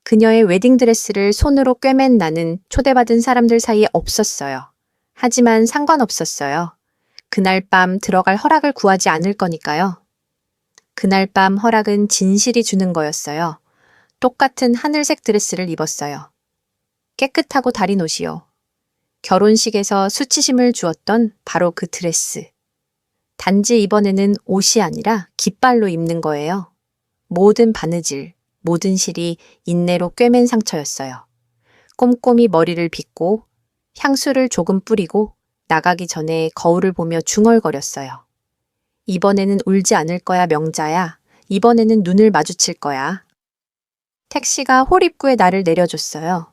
[SPEAKER 3] 그녀의 웨딩드레스를 손으로 꿰맨 나는 초대받은 사람들 사이에 없었어요. 하지만 상관없었어요. 그날 밤 들어갈 허락을 구하지 않을 거니까요. 그날 밤 허락은 진실이 주는 거였어요. 똑같은 하늘색 드레스를 입었어요. 깨끗하고 다린 옷이요. 결혼식에서 수치심을 주었던 바로 그 드레스. 단지 이번에는 옷이 아니라 깃발로 입는 거예요. 모든 바느질, 모든 실이 인내로 꿰맨 상처였어요. 꼼꼼히 머리를 빗고 향수를 조금 뿌리고 나가기 전에 거울을 보며 중얼거렸어요. 이번에는 울지 않을 거야, 명자야. 이번에는 눈을 마주칠 거야. 택시가 홀 입구에 나를 내려줬어요.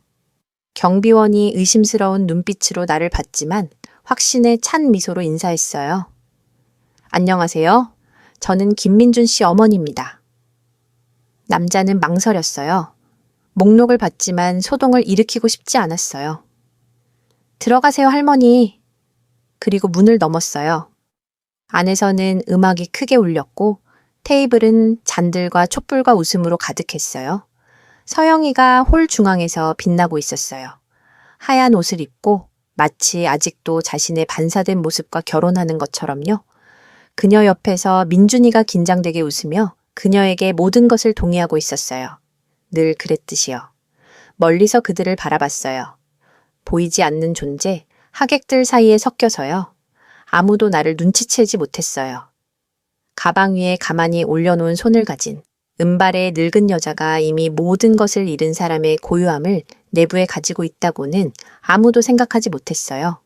[SPEAKER 3] 경비원이 의심스러운 눈빛으로 나를 봤지만 확신에 찬 미소로 인사했어요. 안녕하세요. 저는 김민준 씨 어머니입니다. 남자는 망설였어요. 목록을 봤지만 소동을 일으키고 싶지 않았어요. 들어가세요, 할머니. 그리고 문을 넘었어요. 안에서는 음악이 크게 울렸고 테이블은 잔들과 촛불과 웃음으로 가득했어요. 서영이가 홀 중앙에서 빛나고 있었어요. 하얀 옷을 입고 마치 아직도 자신의 반사된 모습과 결혼하는 것처럼요. 그녀 옆에서 민준이가 긴장되게 웃으며 그녀에게 모든 것을 동의하고 있었어요. 늘 그랬듯이요. 멀리서 그들을 바라봤어요. 보이지 않는 존재, 하객들 사이에 섞여서요. 아무도 나를 눈치채지 못했어요. 가방 위에 가만히 올려놓은 손을 가진 은발의 늙은 여자가 이미 모든 것을 잃은 사람의 고요함을 내부에 가지고 있다고는 아무도 생각하지 못했어요.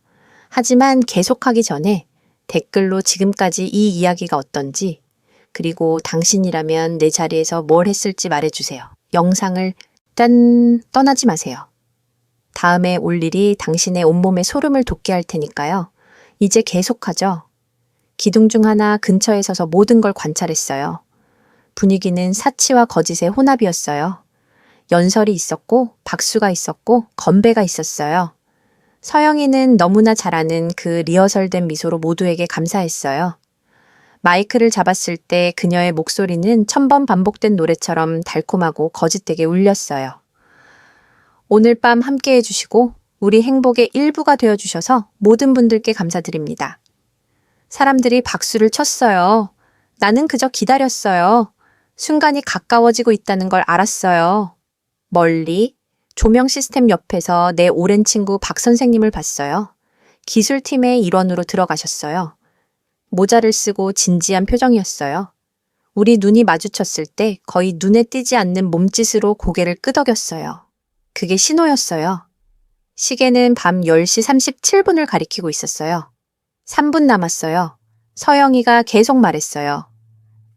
[SPEAKER 3] 하지만 계속하기 전에 댓글로 지금까지 이 이야기가 어떤지, 그리고 당신이라면 내 자리에서 뭘 했을지 말해주세요. 영상을 일단 떠나지 마세요. 다음에 올 일이 당신의 온몸에 소름을 돋게 할 테니까요. 이제 계속하죠. 기둥 중 하나 근처에 서서 모든 걸 관찰했어요. 분위기는 사치와 거짓의 혼합이었어요. 연설이 있었고 박수가 있었고 건배가 있었어요. 서영이는 너무나 잘 아는 그 리허설된 미소로 모두에게 감사했어요. 마이크를 잡았을 때 그녀의 목소리는 1000번 반복된 노래처럼 달콤하고 거짓되게 울렸어요. 오늘 밤 함께 해주시고 우리 행복의 일부가 되어주셔서 모든 분들께 감사드립니다. 사람들이 박수를 쳤어요. 나는 그저 기다렸어요. 순간이 가까워지고 있다는 걸 알았어요. 멀리 조명 시스템 옆에서 내 오랜 친구 박 선생님을 봤어요. 기술팀의 일원으로 들어가셨어요. 모자를 쓰고 진지한 표정이었어요. 우리 눈이 마주쳤을 때 거의 눈에 띄지 않는 몸짓으로 고개를 끄덕였어요. 그게 신호였어요. 시계는 밤 10시 37분을 가리키고 있었어요. 3분 남았어요. 서영이가 계속 말했어요.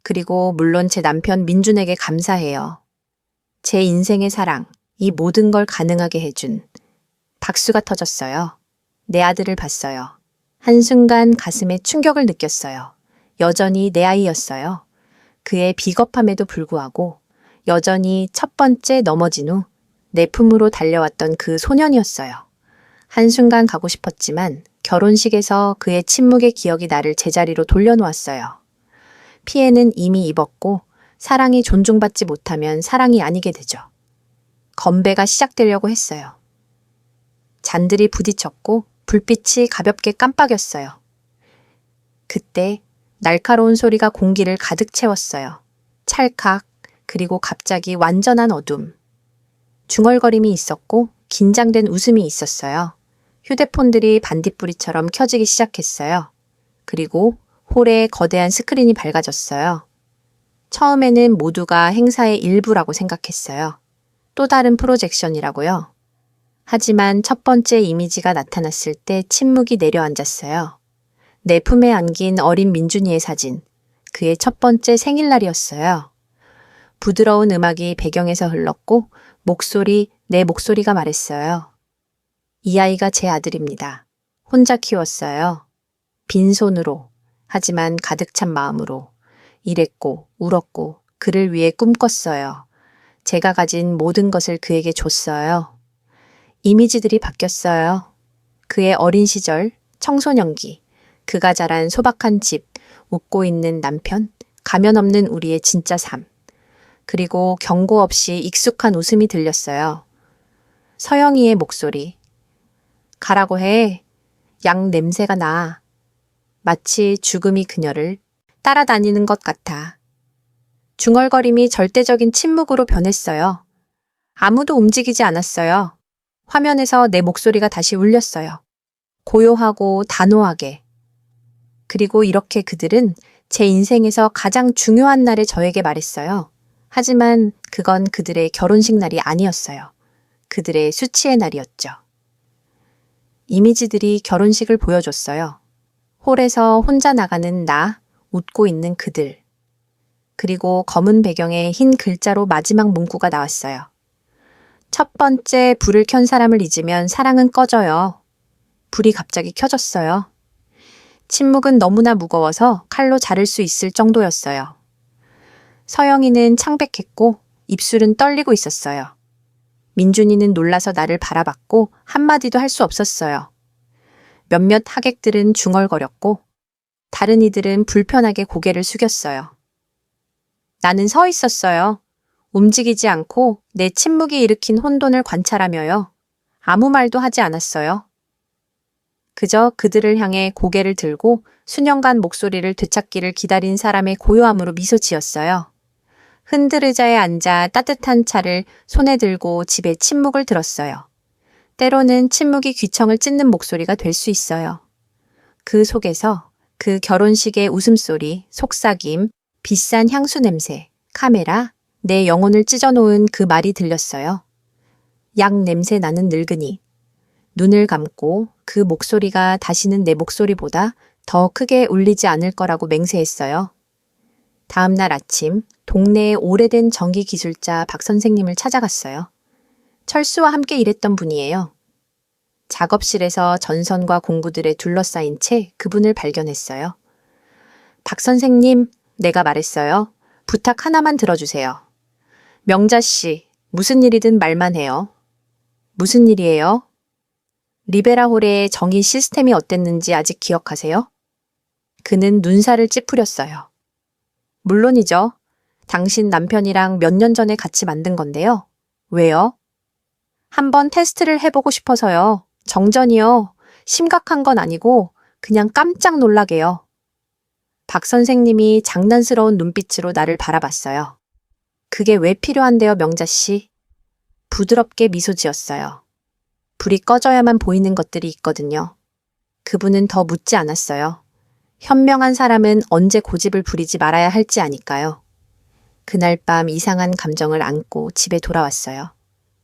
[SPEAKER 3] 그리고 물론 제 남편 민준에게 감사해요. 제 인생의 사랑, 이 모든 걸 가능하게 해준. 박수가 터졌어요. 내 아들을 봤어요. 한순간 가슴에 충격을 느꼈어요. 여전히 내 아이였어요. 그의 비겁함에도 불구하고 여전히 첫 번째 넘어진 후 내 품으로 달려왔던 그 소년이었어요. 한순간 가고 싶었지만 결혼식에서 그의 침묵의 기억이 나를 제자리로 돌려놓았어요. 피해는 이미 입었고 사랑이 존중받지 못하면 사랑이 아니게 되죠. 건배가 시작되려고 했어요. 잔들이 부딪혔고 불빛이 가볍게 깜빡였어요. 그때 날카로운 소리가 공기를 가득 채웠어요. 찰칵, 그리고 갑자기 완전한 어둠. 중얼거림이 있었고 긴장된 웃음이 있었어요. 휴대폰들이 반딧불이처럼 켜지기 시작했어요. 그리고 홀에 거대한 스크린이 밝아졌어요. 처음에는 모두가 행사의 일부라고 생각했어요. 또 다른 프로젝션이라고요. 하지만 첫 번째 이미지가 나타났을 때 침묵이 내려앉았어요. 내 품에 안긴 어린 민준이의 사진, 그의 첫 번째 생일날이었어요. 부드러운 음악이 배경에서 흘렀고 내 목소리가 말했어요. 이 아이가 제 아들입니다. 혼자 키웠어요. 빈손으로, 하지만 가득 찬 마음으로. 일했고 울었고 그를 위해 꿈꿨어요. 제가 가진 모든 것을 그에게 줬어요. 이미지들이 바뀌었어요. 그의 어린 시절, 청소년기, 그가 자란 소박한 집, 웃고 있는 남편, 가면 없는 우리의 진짜 삶. 그리고 경고 없이 익숙한 웃음이 들렸어요. 서영이의 목소리. 가라고 해. 양 냄새가 나. 마치 죽음이 그녀를 따라다니는 것 같아. 중얼거림이 절대적인 침묵으로 변했어요. 아무도 움직이지 않았어요. 화면에서 내 목소리가 다시 울렸어요. 고요하고 단호하게. 그리고 이렇게 그들은 제 인생에서 가장 중요한 날에 저에게 말했어요. 하지만 그건 그들의 결혼식 날이 아니었어요. 그들의 수치의 날이었죠. 이미지들이 결혼식을 보여줬어요. 홀에서 혼자 나가는 나, 웃고 있는 그들. 그리고 검은 배경에 흰 글자로 마지막 문구가 나왔어요. 첫 번째 불을 켠 사람을 잊으면 사랑은 꺼져요. 불이 갑자기 켜졌어요. 침묵은 너무나 무거워서 칼로 자를 수 있을 정도였어요. 서영이는 창백했고 입술은 떨리고 있었어요. 민준이는 놀라서 나를 바라봤고 한마디도 할 수 없었어요. 몇몇 하객들은 중얼거렸고 다른 이들은 불편하게 고개를 숙였어요. 나는 서 있었어요. 움직이지 않고 내 침묵이 일으킨 혼돈을 관찰하며요. 아무 말도 하지 않았어요. 그저 그들을 향해 고개를 들고 수년간 목소리를 되찾기를 기다린 사람의 고요함으로 미소 지었어요. 흔들 의자에 앉아 따뜻한 차를 손에 들고 집에 침묵을 들었어요. 때로는 침묵이 귀청을 찢는 목소리가 될 수 있어요. 그 속에서 그 결혼식의 웃음소리, 속삭임, 비싼 향수 냄새, 카메라, 내 영혼을 찢어놓은 그 말이 들렸어요. 약 냄새 나는 늙은이. 눈을 감고 그 목소리가 다시는 내 목소리보다 더 크게 울리지 않을 거라고 맹세했어요. 다음 날 아침 동네의 오래된 전기 기술자 박 선생님을 찾아갔어요. 철수와 함께 일했던 분이에요. 작업실에서 전선과 공구들에 둘러싸인 채 그분을 발견했어요. 박 선생님, 내가 말했어요. 부탁 하나만 들어주세요. 명자 씨, 무슨 일이든 말만 해요. 무슨 일이에요? 리베라홀의 정의 시스템이 어땠는지 아직 기억하세요? 그는 눈살을 찌푸렸어요. 물론이죠. 당신 남편이랑 몇 년 전에 같이 만든 건데요. 왜요? 한번 테스트를 해보고 싶어서요. 정전이요. 심각한 건 아니고 그냥 깜짝 놀라게요. 박 선생님이 장난스러운 눈빛으로 나를 바라봤어요. 그게 왜 필요한데요, 명자 씨? 부드럽게 미소 지었어요. 불이 꺼져야만 보이는 것들이 있거든요. 그분은 더 묻지 않았어요. 현명한 사람은 언제 고집을 부리지 말아야 할지 아니까요. 그날 밤 이상한 감정을 안고 집에 돌아왔어요.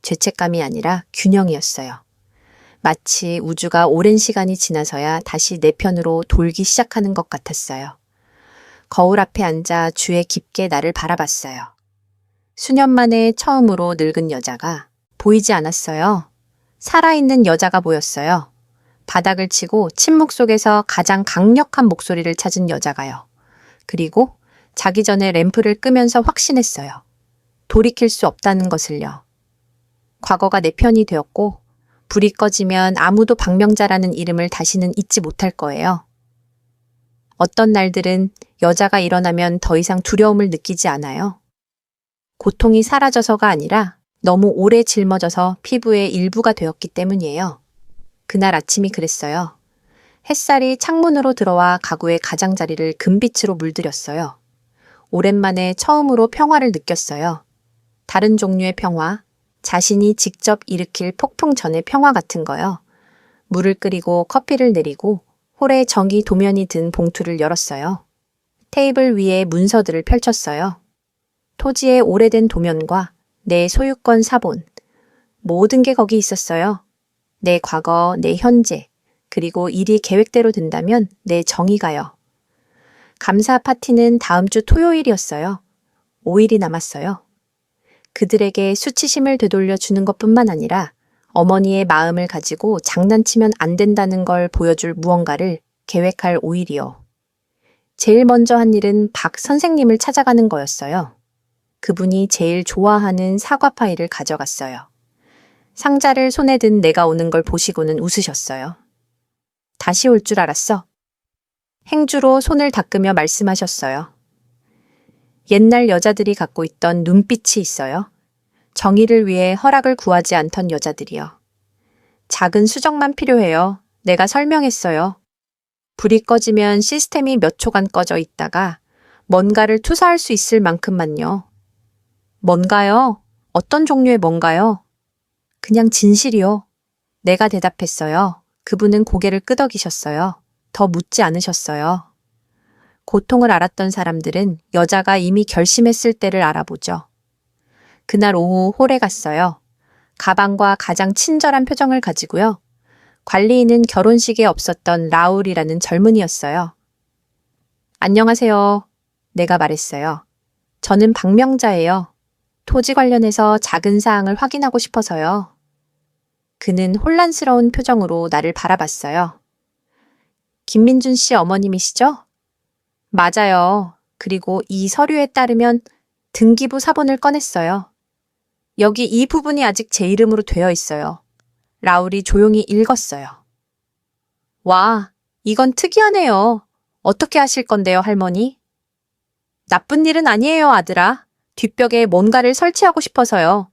[SPEAKER 3] 죄책감이 아니라 균형이었어요. 마치 우주가 오랜 시간이 지나서야 다시 내 편으로 돌기 시작하는 것 같았어요. 거울 앞에 앉아 주에 깊게 나를 바라봤어요. 수년 만에 처음으로 늙은 여자가 보이지 않았어요. 살아있는 여자가 보였어요. 바닥을 치고 침묵 속에서 가장 강력한 목소리를 찾은 여자가요. 그리고 자기 전에 램프를 끄면서 확신했어요. 돌이킬 수 없다는 것을요. 과거가 내 편이 되었고 불이 꺼지면 아무도 박명자라는 이름을 다시는 잊지 못할 거예요. 어떤 날들은 여자가 일어나면 더 이상 두려움을 느끼지 않아요. 고통이 사라져서가 아니라 너무 오래 짊어져서 피부의 일부가 되었기 때문이에요. 그날 아침이 그랬어요. 햇살이 창문으로 들어와 가구의 가장자리를 금빛으로 물들였어요. 오랜만에 처음으로 평화를 느꼈어요. 다른 종류의 평화, 자신이 직접 일으킬 폭풍 전의 평화 같은 거요. 물을 끓이고 커피를 내리고 홀에 정기 도면이 든 봉투를 열었어요. 테이블 위에 문서들을 펼쳤어요. 토지의 오래된 도면과 내 소유권 사본, 모든 게 거기 있었어요. 내 과거, 내 현재, 그리고 일이 계획대로 된다면 내 정의가요. 감사 파티는 다음 주 토요일이었어요. 5일이 남았어요. 그들에게 수치심을 되돌려 주는 것뿐만 아니라 어머니의 마음을 가지고 장난치면 안 된다는 걸 보여줄 무언가를 계획할 5일이요. 제일 먼저 한 일은 박 선생님을 찾아가는 거였어요. 그분이 제일 좋아하는 사과 파이를 가져갔어요. 상자를 손에 든 내가 오는 걸 보시고는 웃으셨어요. 다시 올 줄 알았어. 행주로 손을 닦으며 말씀하셨어요. 옛날 여자들이 갖고 있던 눈빛이 있어요. 정의를 위해 허락을 구하지 않던 여자들이요. 작은 수정만 필요해요. 내가 설명했어요. 불이 꺼지면 시스템이 몇 초간 꺼져 있다가 뭔가를 투사할 수 있을 만큼만요. 뭔가요? 어떤 종류의 뭔가요? 그냥 진실이요. 내가 대답했어요. 그분은 고개를 끄덕이셨어요. 더 묻지 않으셨어요. 고통을 알았던 사람들은 여자가 이미 결심했을 때를 알아보죠. 그날 오후 홀에 갔어요. 가방과 가장 친절한 표정을 가지고요. 관리인은 결혼식에 없었던 라울이라는 젊은이였어요. 안녕하세요. 내가 말했어요. 저는 박명자예요. 토지 관련해서 작은 사항을 확인하고 싶어서요. 그는 혼란스러운 표정으로 나를 바라봤어요. 김민준 씨 어머님이시죠? 맞아요. 그리고 이 서류에 따르면 등기부 사본을 꺼냈어요. 여기 이 부분이 아직 제 이름으로 되어 있어요. 라울이 조용히 읽었어요. 와, 이건 특이하네요. 어떻게 하실 건데요, 할머니? 나쁜 일은 아니에요, 아들아. 뒷벽에 뭔가를 설치하고 싶어서요.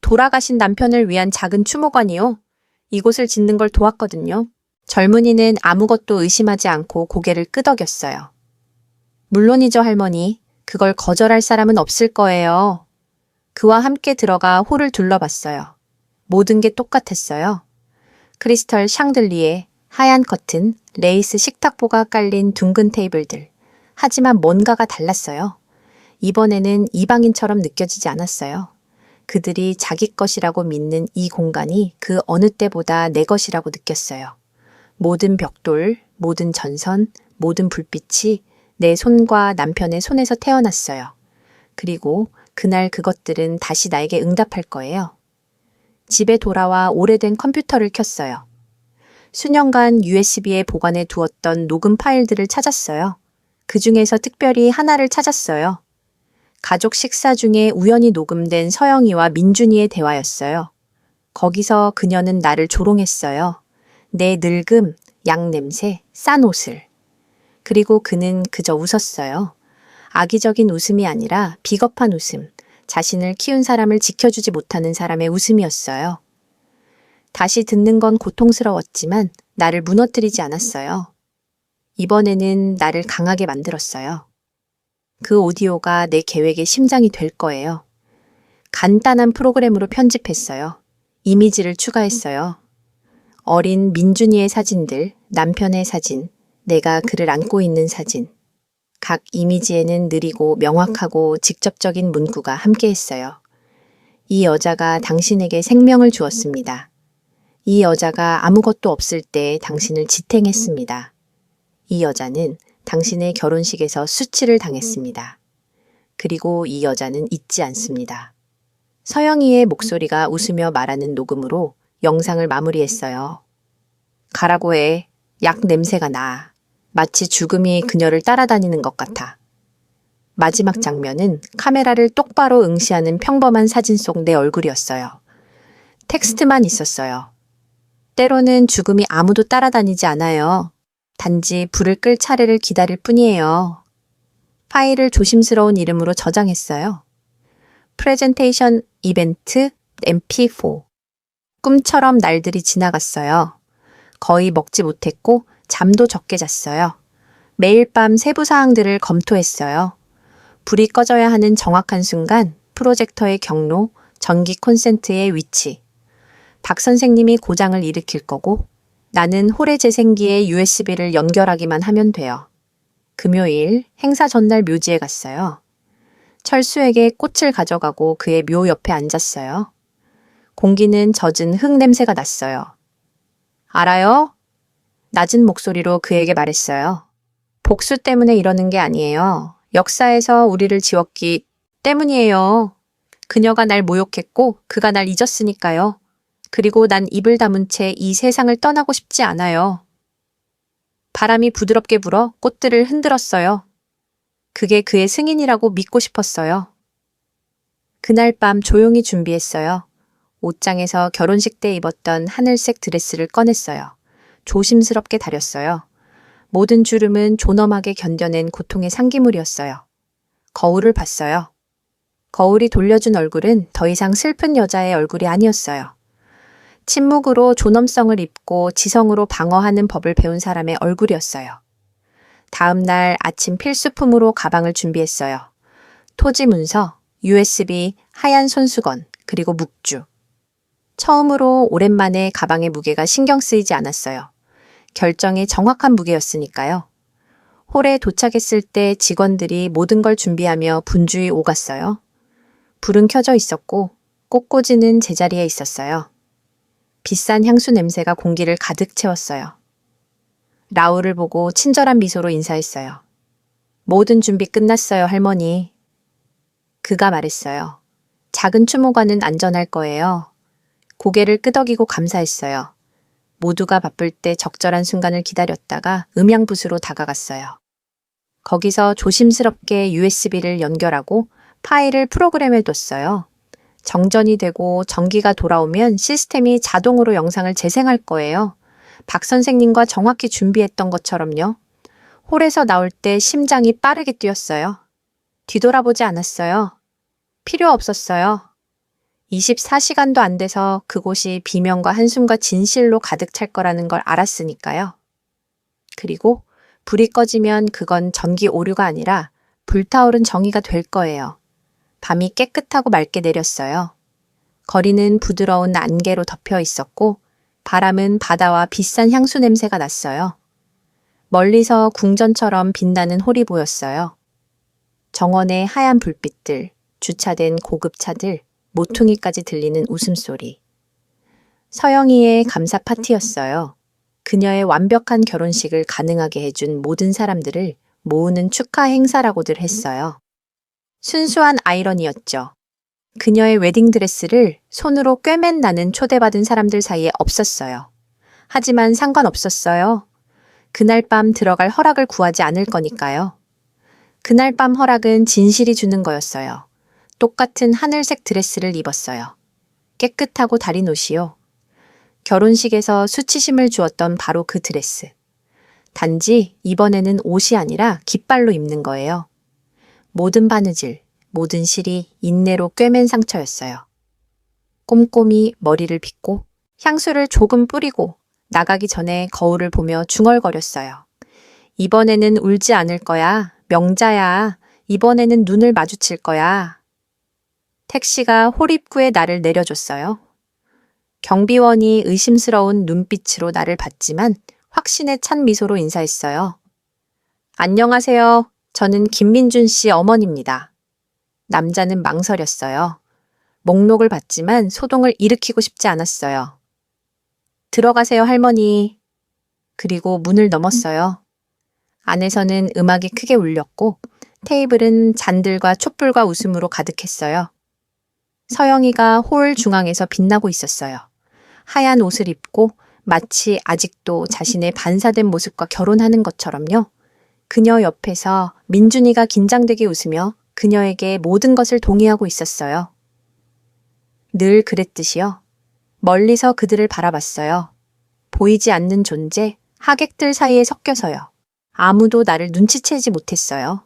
[SPEAKER 3] 돌아가신 남편을 위한 작은 추모관이요. 이곳을 짓는 걸 도왔거든요. 젊은이는 아무것도 의심하지 않고 고개를 끄덕였어요. 물론이죠, 할머니. 그걸 거절할 사람은 없을 거예요. 그와 함께 들어가 홀을 둘러봤어요. 모든 게 똑같았어요. 크리스털 샹들리에, 하얀 커튼, 레이스 식탁보가 깔린 둥근 테이블들. 하지만 뭔가가 달랐어요. 이번에는 이방인처럼 느껴지지 않았어요. 그들이 자기 것이라고 믿는 이 공간이 그 어느 때보다 내 것이라고 느꼈어요. 모든 벽돌, 모든 전선, 모든 불빛이 내 손과 남편의 손에서 태어났어요. 그리고 그날 그것들은 다시 나에게 응답할 거예요. 집에 돌아와 오래된 컴퓨터를 켰어요. 수년간 USB에 보관해 두었던 녹음 파일들을 찾았어요. 그 중에서 특별히 하나를 찾았어요. 가족 식사 중에 우연히 녹음된 서영이와 민준이의 대화였어요. 거기서 그녀는 나를 조롱했어요. 내 늙음, 양냄새, 싼 옷을. 그리고 그는 그저 웃었어요. 악의적인 웃음이 아니라 비겁한 웃음, 자신을 키운 사람을 지켜주지 못하는 사람의 웃음이었어요. 다시 듣는 건 고통스러웠지만 나를 무너뜨리지 않았어요. 이번에는 나를 강하게 만들었어요. 그 오디오가 내 계획의 심장이 될 거예요. 간단한 프로그램으로 편집했어요. 이미지를 추가했어요. 어린 민준이의 사진들, 남편의 사진, 내가 그를 안고 있는 사진. 각 이미지에는 느리고 명확하고 직접적인 문구가 함께했어요. 이 여자가 당신에게 생명을 주었습니다. 이 여자가 아무것도 없을 때 당신을 지탱했습니다. 이 여자는 당신의 결혼식에서 수치를 당했습니다. 그리고 이 여자는 잊지 않습니다. 서영이의 목소리가 웃으며 말하는 녹음으로 영상을 마무리했어요. 가라고 해. 약 냄새가 나. 마치 죽음이 그녀를 따라다니는 것 같아. 마지막 장면은 카메라를 똑바로 응시하는 평범한 사진 속 내 얼굴이었어요. 텍스트만 있었어요. 때로는 죽음이 아무도 따라다니지 않아요. 단지 불을 끌 차례를 기다릴 뿐이에요. 파일을 조심스러운 이름으로 저장했어요. 프레젠테이션 이벤트 MP4. 꿈처럼 날들이 지나갔어요. 거의 먹지 못했고 잠도 적게 잤어요. 매일 밤 세부 사항들을 검토했어요. 불이 꺼져야 하는 정확한 순간, 프로젝터의 경로, 전기 콘센트의 위치. 박 선생님이 고장을 일으킬 거고 나는 홀의 재생기에 USB를 연결하기만 하면 돼요. 금요일 행사 전날 묘지에 갔어요. 철수에게 꽃을 가져가고 그의 묘 옆에 앉았어요. 공기는 젖은 흙 냄새가 났어요. 알아요? 낮은 목소리로 그에게 말했어요. 복수 때문에 이러는 게 아니에요. 역사에서 우리를 지웠기 때문이에요. 그녀가 날 모욕했고 그가 날 잊었으니까요. 그리고 난 입을 다문 채 이 세상을 떠나고 싶지 않아요. 바람이 부드럽게 불어 꽃들을 흔들었어요. 그게 그의 승인이라고 믿고 싶었어요. 그날 밤 조용히 준비했어요. 옷장에서 결혼식 때 입었던 하늘색 드레스를 꺼냈어요. 조심스럽게 다렸어요. 모든 주름은 존엄하게 견뎌낸 고통의 상기물이었어요. 거울을 봤어요. 거울이 돌려준 얼굴은 더 이상 슬픈 여자의 얼굴이 아니었어요. 침묵으로 존엄성을 입고 지성으로 방어하는 법을 배운 사람의 얼굴이었어요. 다음 날 아침 필수품으로 가방을 준비했어요. 토지 문서, USB, 하얀 손수건, 그리고 묵주. 처음으로 오랜만에 가방의 무게가 신경 쓰이지 않았어요. 결정이 정확한 무게였으니까요. 홀에 도착했을 때 직원들이 모든 걸 준비하며 분주히 오갔어요. 불은 켜져 있었고 꽃꽂이는 제자리에 있었어요. 비싼 향수 냄새가 공기를 가득 채웠어요. 라울을 보고 친절한 미소로 인사했어요. 모든 준비 끝났어요, 할머니. 그가 말했어요. 작은 추모관은 안전할 거예요. 고개를 끄덕이고 감사했어요. 모두가 바쁠 때 적절한 순간을 기다렸다가 음향붓으로 다가갔어요. 거기서 조심스럽게 USB를 연결하고 파일을 프로그램에 뒀어요. 정전이 되고 전기가 돌아오면 시스템이 자동으로 영상을 재생할 거예요. 박 선생님과 정확히 준비했던 것처럼요. 홀에서 나올 때 심장이 빠르게 뛰었어요. 뒤돌아보지 않았어요. 필요 없었어요. 24시간도 안 돼서 그곳이 비명과 한숨과 진실로 가득 찰 거라는 걸 알았으니까요. 그리고 불이 꺼지면 그건 전기 오류가 아니라 불타오른 정의가 될 거예요. 밤이 깨끗하고 맑게 내렸어요. 거리는 부드러운 안개로 덮여 있었고 바람은 바다와 비싼 향수 냄새가 났어요. 멀리서 궁전처럼 빛나는 홀이 보였어요. 정원의 하얀 불빛들, 주차된 고급차들, 모퉁이까지 들리는 웃음소리. 서영이의 감사 파티였어요. 그녀의 완벽한 결혼식을 가능하게 해준 모든 사람들을 모으는 축하 행사라고들 했어요. 순수한 아이러니였죠. 그녀의 웨딩드레스를 손으로 꿰맨 나는 초대받은 사람들 사이에 없었어요. 하지만 상관없었어요. 그날 밤 들어갈 허락을 구하지 않을 거니까요. 그날 밤 허락은 진실이 주는 거였어요. 똑같은 하늘색 드레스를 입었어요. 깨끗하고 다린 옷이요. 결혼식에서 수치심을 주었던 바로 그 드레스. 단지 이번에는 옷이 아니라 깃발로 입는 거예요. 모든 바느질, 모든 실이 인내로 꿰맨 상처였어요. 꼼꼼히 머리를 빗고 향수를 조금 뿌리고 나가기 전에 거울을 보며 중얼거렸어요. 이번에는 울지 않을 거야. 명자야. 이번에는 눈을 마주칠 거야. 택시가 홀입구에 나를 내려줬어요. 경비원이 의심스러운 눈빛으로 나를 봤지만 확신에 찬 미소로 인사했어요. 안녕하세요. 저는 김민준 씨 어머니입니다. 남자는 망설였어요. 목록을 봤지만 소동을 일으키고 싶지 않았어요. 들어가세요, 할머니. 그리고 문을 넘었어요. 안에서는 음악이 크게 울렸고 테이블은 잔들과 촛불과 웃음으로 가득했어요. 서영이가 홀 중앙에서 빛나고 있었어요. 하얀 옷을 입고 마치 아직도 자신의 반사된 모습과 결혼하는 것처럼요. 그녀 옆에서 민준이가 긴장되게 웃으며 그녀에게 모든 것을 동의하고 있었어요. 늘 그랬듯이요. 멀리서 그들을 바라봤어요. 보이지 않는 존재, 하객들 사이에 섞여서요. 아무도 나를 눈치채지 못했어요.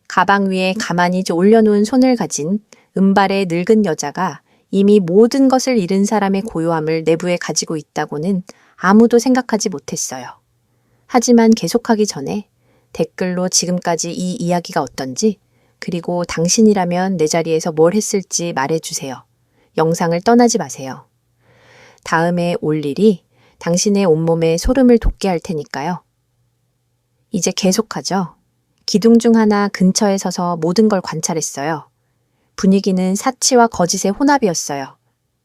[SPEAKER 3] 가방 위에 가만히 올려놓은 손을 가진 은발의 늙은 여자가 이미 모든 것을 잃은 사람의 고요함을 내부에 가지고 있다고는 아무도 생각하지 못했어요. 하지만 계속하기 전에 댓글로 지금까지 이 이야기가 어떤지, 그리고 당신이라면 내 자리에서 뭘 했을지 말해주세요. 영상을 떠나지 마세요. 다음에 올 일이 당신의 온몸에 소름을 돋게 할 테니까요. 이제 계속하죠. 기둥 중 하나 근처에 서서 모든 걸 관찰했어요. 분위기는 사치와 거짓의 혼합이었어요.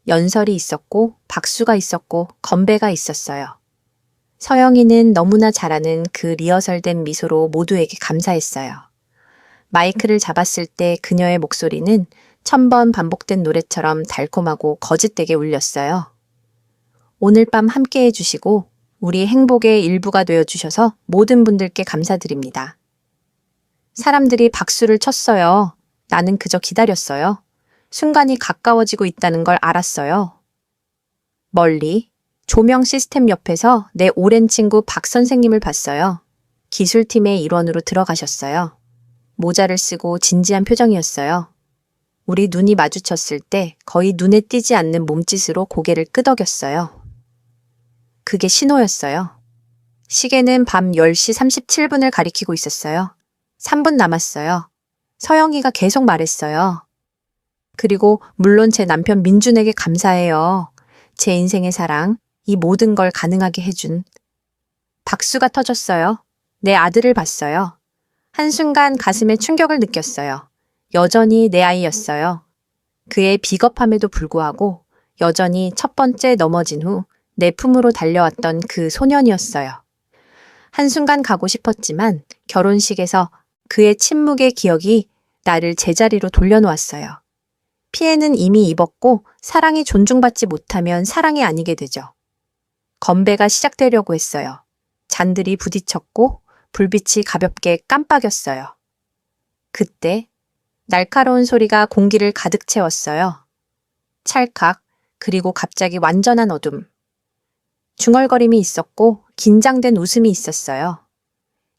[SPEAKER 3] 연설이 있었고, 박수가 있었고, 건배가 있었어요. 서영이는 너무나 잘하는 그 리허설된 미소로 모두에게 감사했어요. 마이크를 잡았을 때 그녀의 목소리는 1000번 반복된 노래처럼 달콤하고 거짓되게 울렸어요. 오늘 밤 함께 해주시고 우리 행복의 일부가 되어주셔서 모든 분들께 감사드립니다. 사람들이 박수를 쳤어요. 나는 그저 기다렸어요. 순간이 가까워지고 있다는 걸 알았어요. 멀리 조명 시스템 옆에서 내 오랜 친구 박 선생님을 봤어요. 기술팀의 일원으로 들어가셨어요. 모자를 쓰고 진지한 표정이었어요. 우리 눈이 마주쳤을 때 거의 눈에 띄지 않는 몸짓으로 고개를 끄덕였어요. 그게 신호였어요. 시계는 밤 10시 37분을 가리키고 있었어요. 3분 남았어요. 서영이가 계속 말했어요. 그리고 물론 제 남편 민준에게 감사해요. 제 인생의 사랑, 이 모든 걸 가능하게 해준. 박수가 터졌어요. 내 아들을 봤어요. 한순간 가슴에 충격을 느꼈어요. 여전히 내 아이였어요. 그의 비겁함에도 불구하고 여전히 첫 번째 넘어진 후 내 품으로 달려왔던 그 소년이었어요. 한순간 가고 싶었지만 결혼식에서 그의 침묵의 기억이 나를 제자리로 돌려놓았어요. 피해는 이미 입었고 사랑이 존중받지 못하면 사랑이 아니게 되죠. 건배가 시작되려고 했어요. 잔들이 부딪혔고 불빛이 가볍게 깜빡였어요. 그때 날카로운 소리가 공기를 가득 채웠어요. 찰칵, 그리고 갑자기 완전한 어둠. 중얼거림이 있었고 긴장된 웃음이 있었어요.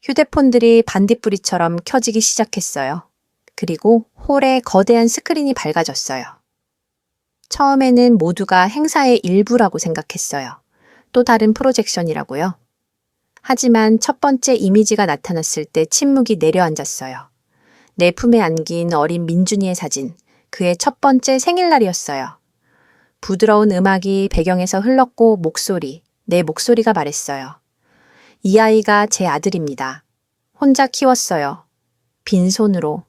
[SPEAKER 3] 휴대폰들이 반딧불이처럼 켜지기 시작했어요. 그리고 홀에 거대한 스크린이 밝아졌어요. 처음에는 모두가 행사의 일부라고 생각했어요. 또 다른 프로젝션이라고요. 하지만 첫 번째 이미지가 나타났을 때 침묵이 내려앉았어요. 내 품에 안긴 어린 민준이의 사진, 그의 첫 번째 생일날이었어요. 부드러운 음악이 배경에서 흘렀고 내 목소리가 말했어요. 이 아이가 제 아들입니다. 혼자 키웠어요. 빈손으로,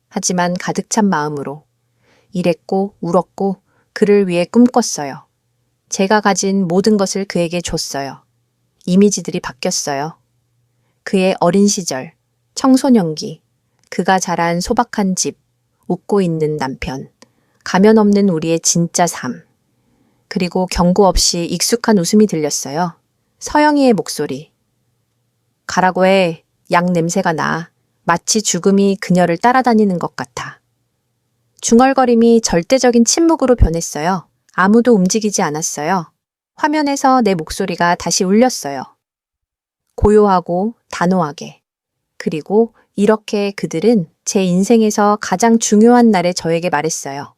[SPEAKER 3] 하지만 가득 찬 마음으로. 일했고 울었고 그를 위해 꿈꿨어요. 제가 가진 모든 것을 그에게 줬어요. 이미지들이 바뀌었어요. 그의 어린 시절, 청소년기, 그가 자란 소박한 집, 웃고 있는 남편, 가면 없는 우리의 진짜 삶. 그리고 경고 없이 익숙한 웃음이 들렸어요. 서영이의 목소리. 가라고 해. 약 냄새가 나. 마치 죽음이 그녀를 따라다니는 것 같아. 중얼거림이 절대적인 침묵으로 변했어요. 아무도 움직이지 않았어요. 화면에서 내 목소리가 다시 울렸어요. 고요하고 단호하게. 그리고 이렇게 그들은 제 인생에서 가장 중요한 날에 저에게 말했어요.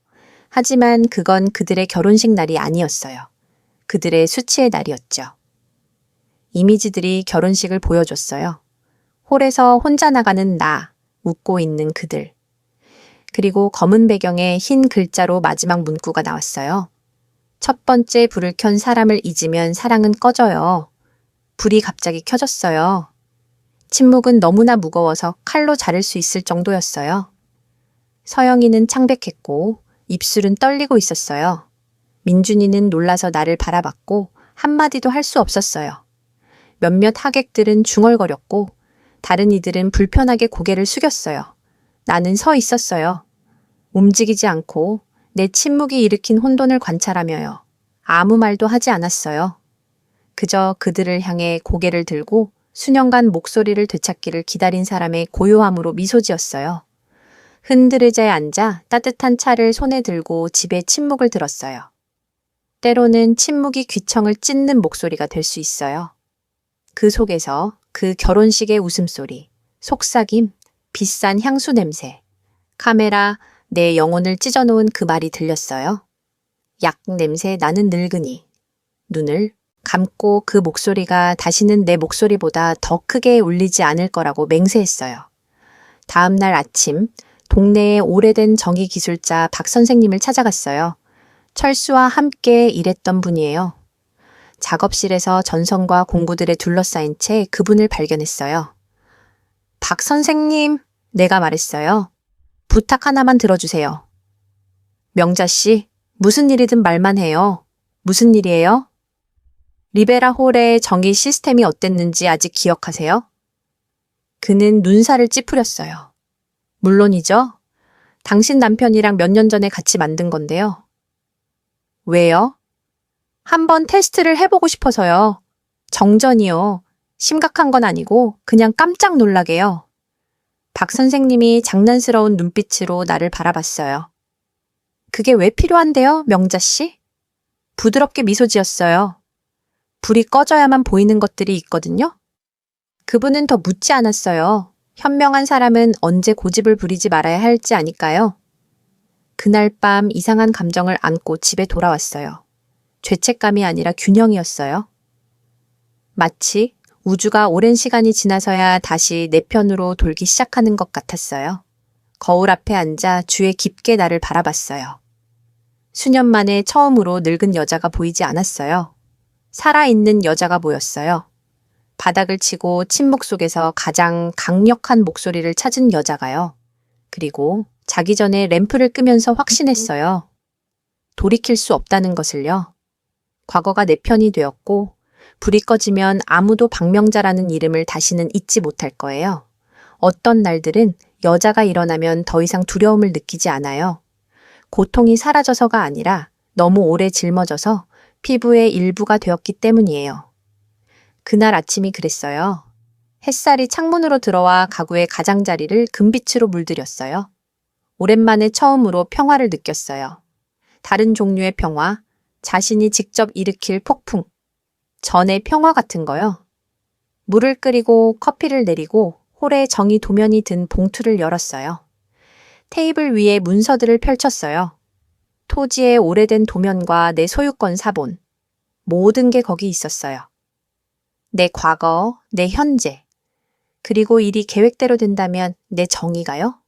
[SPEAKER 3] 하지만 그건 그들의 결혼식 날이 아니었어요. 그들의 수치의 날이었죠. 이미지들이 결혼식을 보여줬어요. 홀에서 혼자 나가는 나, 웃고 있는 그들. 그리고 검은 배경에 흰 글자로 마지막 문구가 나왔어요. 첫 번째 불을 켠 사람을 잊으면 사랑은 꺼져요. 불이 갑자기 켜졌어요. 침묵은 너무나 무거워서 칼로 자를 수 있을 정도였어요. 서영이는 창백했고 입술은 떨리고 있었어요. 민준이는 놀라서 나를 바라봤고 한마디도 할 수 없었어요. 몇몇 하객들은 중얼거렸고 다른 이들은 불편하게 고개를 숙였어요. 나는 서 있었어요. 움직이지 않고 내 침묵이 일으킨 혼돈을 관찰하며요. 아무 말도 하지 않았어요. 그저 그들을 향해 고개를 들고 수년간 목소리를 되찾기를 기다린 사람의 고요함으로 미소 지었어요. 흔들 의자에 앉아 따뜻한 차를 손에 들고 집에 침묵을 들었어요. 때로는 침묵이 귀청을 찢는 목소리가 될 수 있어요. 그 속에서 그 결혼식의 웃음소리, 속삭임, 비싼 향수 냄새, 카메라, 내 영혼을 찢어놓은 그 말이 들렸어요. 약 냄새 나는 늙은이. 눈을 감고 그 목소리가 다시는 내 목소리보다 더 크게 울리지 않을 거라고 맹세했어요. 다음 날 아침, 동네의 오래된 정의 기술자 박 선생님을 찾아갔어요. 철수와 함께 일했던 분이에요. 작업실에서 전선과 공구들에 둘러싸인 채 그분을 발견했어요. 박 선생님, 내가 말했어요. 부탁 하나만 들어주세요. 명자 씨, 무슨 일이든 말만 해요. 무슨 일이에요? 리베라 홀의 정의 시스템이 어땠는지 아직 기억하세요? 그는 눈살을 찌푸렸어요. 물론이죠. 당신 남편이랑 몇 년 전에 같이 만든 건데요. 왜요? 한번 테스트를 해보고 싶어서요. 정전이요. 심각한 건 아니고 그냥 깜짝 놀라게요. 박 선생님이 장난스러운 눈빛으로 나를 바라봤어요. 그게 왜 필요한데요, 명자 씨? 부드럽게 미소 지었어요. 불이 꺼져야만 보이는 것들이 있거든요. 그분은 더 묻지 않았어요. 현명한 사람은 언제 고집을 부리지 말아야 할지 아니까요. 그날 밤 이상한 감정을 안고 집에 돌아왔어요. 죄책감이 아니라 균형이었어요. 마치 우주가 오랜 시간이 지나서야 다시 내 편으로 돌기 시작하는 것 같았어요. 거울 앞에 앉아 주에 깊게 나를 바라봤어요. 수년 만에 처음으로 늙은 여자가 보이지 않았어요. 살아있는 여자가 보였어요. 바닥을 치고 침묵 속에서 가장 강력한 목소리를 찾은 여자가요. 그리고 자기 전에 램프를 끄면서 확신했어요. 돌이킬 수 없다는 것을요. 과거가 내 편이 되었고 불이 꺼지면 아무도 박명자라는 이름을 다시는 잊지 못할 거예요. 어떤 날들은 여자가 일어나면 더 이상 두려움을 느끼지 않아요. 고통이 사라져서가 아니라 너무 오래 짊어져서 피부의 일부가 되었기 때문이에요. 그날 아침이 그랬어요. 햇살이 창문으로 들어와 가구의 가장자리를 금빛으로 물들였어요. 오랜만에 처음으로 평화를 느꼈어요. 다른 종류의 평화, 자신이 직접 일으킬 폭풍, 전의 평화 같은 거요. 물을 끓이고 커피를 내리고 홀에 정의 도면이 든 봉투를 열었어요. 테이블 위에 문서들을 펼쳤어요. 토지의 오래된 도면과 내 소유권 사본, 모든 게 거기 있었어요. 내 과거, 내 현재, 그리고 일이 계획대로 된다면 내 정의가요?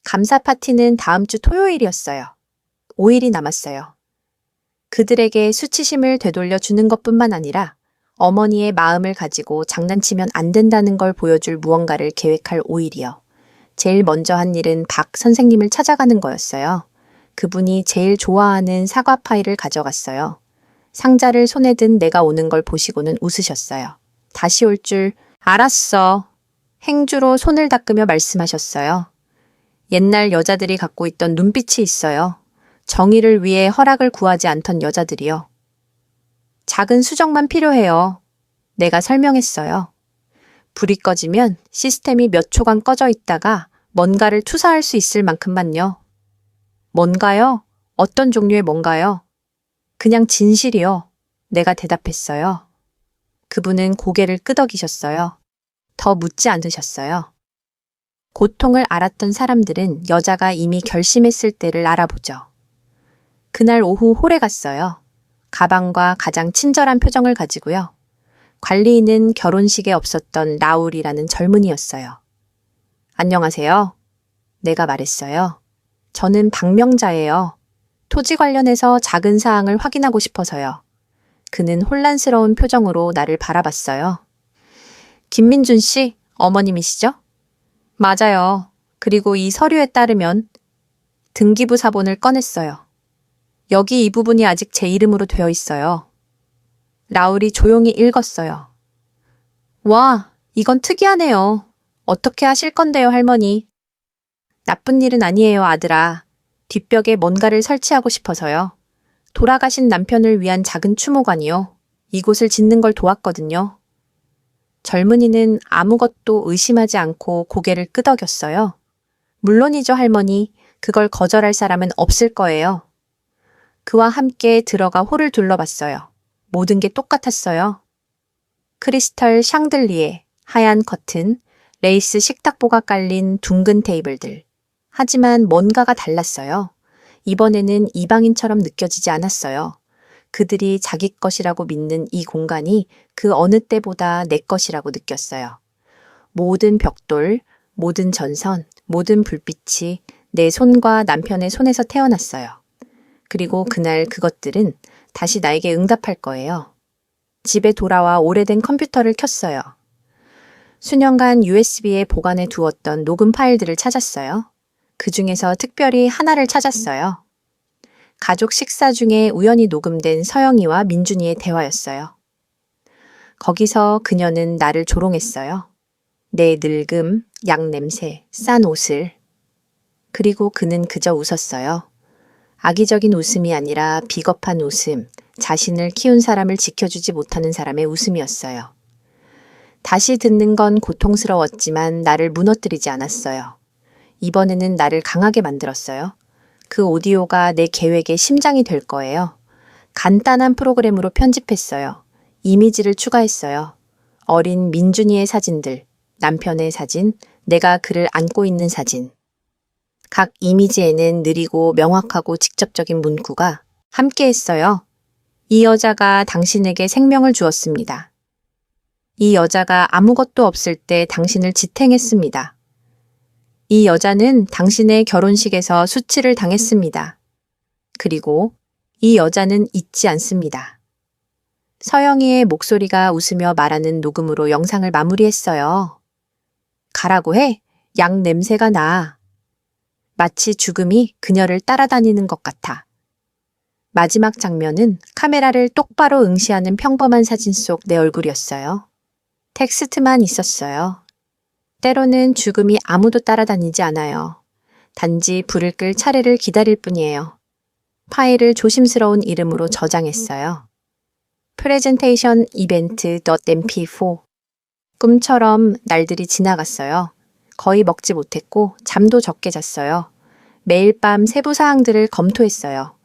[SPEAKER 3] 감사 파티는 다음 주 토요일이었어요. 5일이 남았어요. 그들에게 수치심을 되돌려 주는 것뿐만 아니라 어머니의 마음을 가지고 장난치면 안 된다는 걸 보여줄 무언가를 계획할 5일이요. 제일 먼저 한 일은 박 선생님을 찾아가는 거였어요. 그분이 제일 좋아하는 사과 파이를 가져갔어요. 상자를 손에 든 내가 오는 걸 보시고는 웃으셨어요. 다시 올 줄 알았어. 행주로 손을 닦으며 말씀하셨어요. 옛날 여자들이 갖고 있던 눈빛이 있어요. 정의를 위해 허락을 구하지 않던 여자들이요. 작은 수정만 필요해요. 내가 설명했어요. 불이 꺼지면 시스템이 몇 초간 꺼져 있다가 뭔가를 투사할 수 있을 만큼만요. 뭔가요? 어떤 종류의 뭔가요? 그냥 진실이요. 내가 대답했어요. 그분은 고개를 끄덕이셨어요. 더 묻지 않으셨어요. 고통을 알았던 사람들은 여자가 이미 결심했을 때를 알아보죠. 그날 오후 홀에 갔어요. 가방과 가장 친절한 표정을 가지고요. 관리인은 결혼식에 없었던 라울이라는 젊은이였어요. 안녕하세요. 내가 말했어요. 저는 박명자예요. 토지 관련해서 작은 사항을 확인하고 싶어서요. 그는 혼란스러운 표정으로 나를 바라봤어요. 김민준 씨, 어머님이시죠? 맞아요. 그리고 이 서류에 따르면 등기부 사본을 꺼냈어요. 여기 이 부분이 아직 제 이름으로 되어 있어요. 라울이 조용히 읽었어요. 와, 이건 특이하네요. 어떻게 하실 건데요, 할머니? 나쁜 일은 아니에요, 아들아. 뒷벽에 뭔가를 설치하고 싶어서요. 돌아가신 남편을 위한 작은 추모관이요. 이곳을 짓는 걸 도왔거든요. 젊은이는 아무것도 의심하지 않고 고개를 끄덕였어요. 물론이죠, 할머니. 그걸 거절할 사람은 없을 거예요. 그와 함께 들어가 홀을 둘러봤어요. 모든 게 똑같았어요. 크리스털 샹들리에, 하얀 커튼, 레이스 식탁보가 깔린 둥근 테이블들. 하지만 뭔가가 달랐어요. 이번에는 이방인처럼 느껴지지 않았어요. 그들이 자기 것이라고 믿는 이 공간이 그 어느 때보다 내 것이라고 느꼈어요. 모든 벽돌, 모든 전선, 모든 불빛이 내 손과 남편의 손에서 태어났어요. 그리고 그날 그것들은 다시 나에게 응답할 거예요. 집에 돌아와 오래된 컴퓨터를 켰어요. 수년간 USB에 보관해 두었던 녹음 파일들을 찾았어요. 그 중에서 특별히 하나를 찾았어요. 가족 식사 중에 우연히 녹음된 서영이와 민준이의 대화였어요. 거기서 그녀는 나를 조롱했어요. 내 늙음, 약 냄새, 싼 옷을. 그리고 그는 그저 웃었어요. 악의적인 웃음이 아니라 비겁한 웃음, 자신을 키운 사람을 지켜주지 못하는 사람의 웃음이었어요. 다시 듣는 건 고통스러웠지만 나를 무너뜨리지 않았어요. 이번에는 나를 강하게 만들었어요. 그 오디오가 내 계획의 심장이 될 거예요. 간단한 프로그램으로 편집했어요. 이미지를 추가했어요. 어린 민준이의 사진들, 남편의 사진, 내가 그를 안고 있는 사진. 각 이미지에는 느리고 명확하고 직접적인 문구가 함께 했어요. 이 여자가 당신에게 생명을 주었습니다. 이 여자가 아무것도 없을 때 당신을 지탱했습니다. 이 여자는 당신의 결혼식에서 수치를 당했습니다. 그리고 이 여자는 잊지 않습니다. 서영이의 목소리가 웃으며 말하는 녹음으로 영상을 마무리했어요. 가라고 해? 약 냄새가 나. 마치 죽음이 그녀를 따라다니는 것 같아. 마지막 장면은 카메라를 똑바로 응시하는 평범한 사진 속 내 얼굴이었어요. 텍스트만 있었어요. 때로는 죽음이 아무도 따라다니지 않아요. 단지 불을 끌 차례를 기다릴 뿐이에요. 파일을 조심스러운 이름으로 저장했어요. 프레젠테이션 이벤트 .mp4. 꿈처럼 날들이 지나갔어요. 거의 먹지 못했고 잠도 적게 잤어요. 매일 밤 세부 사항들을 검토했어요.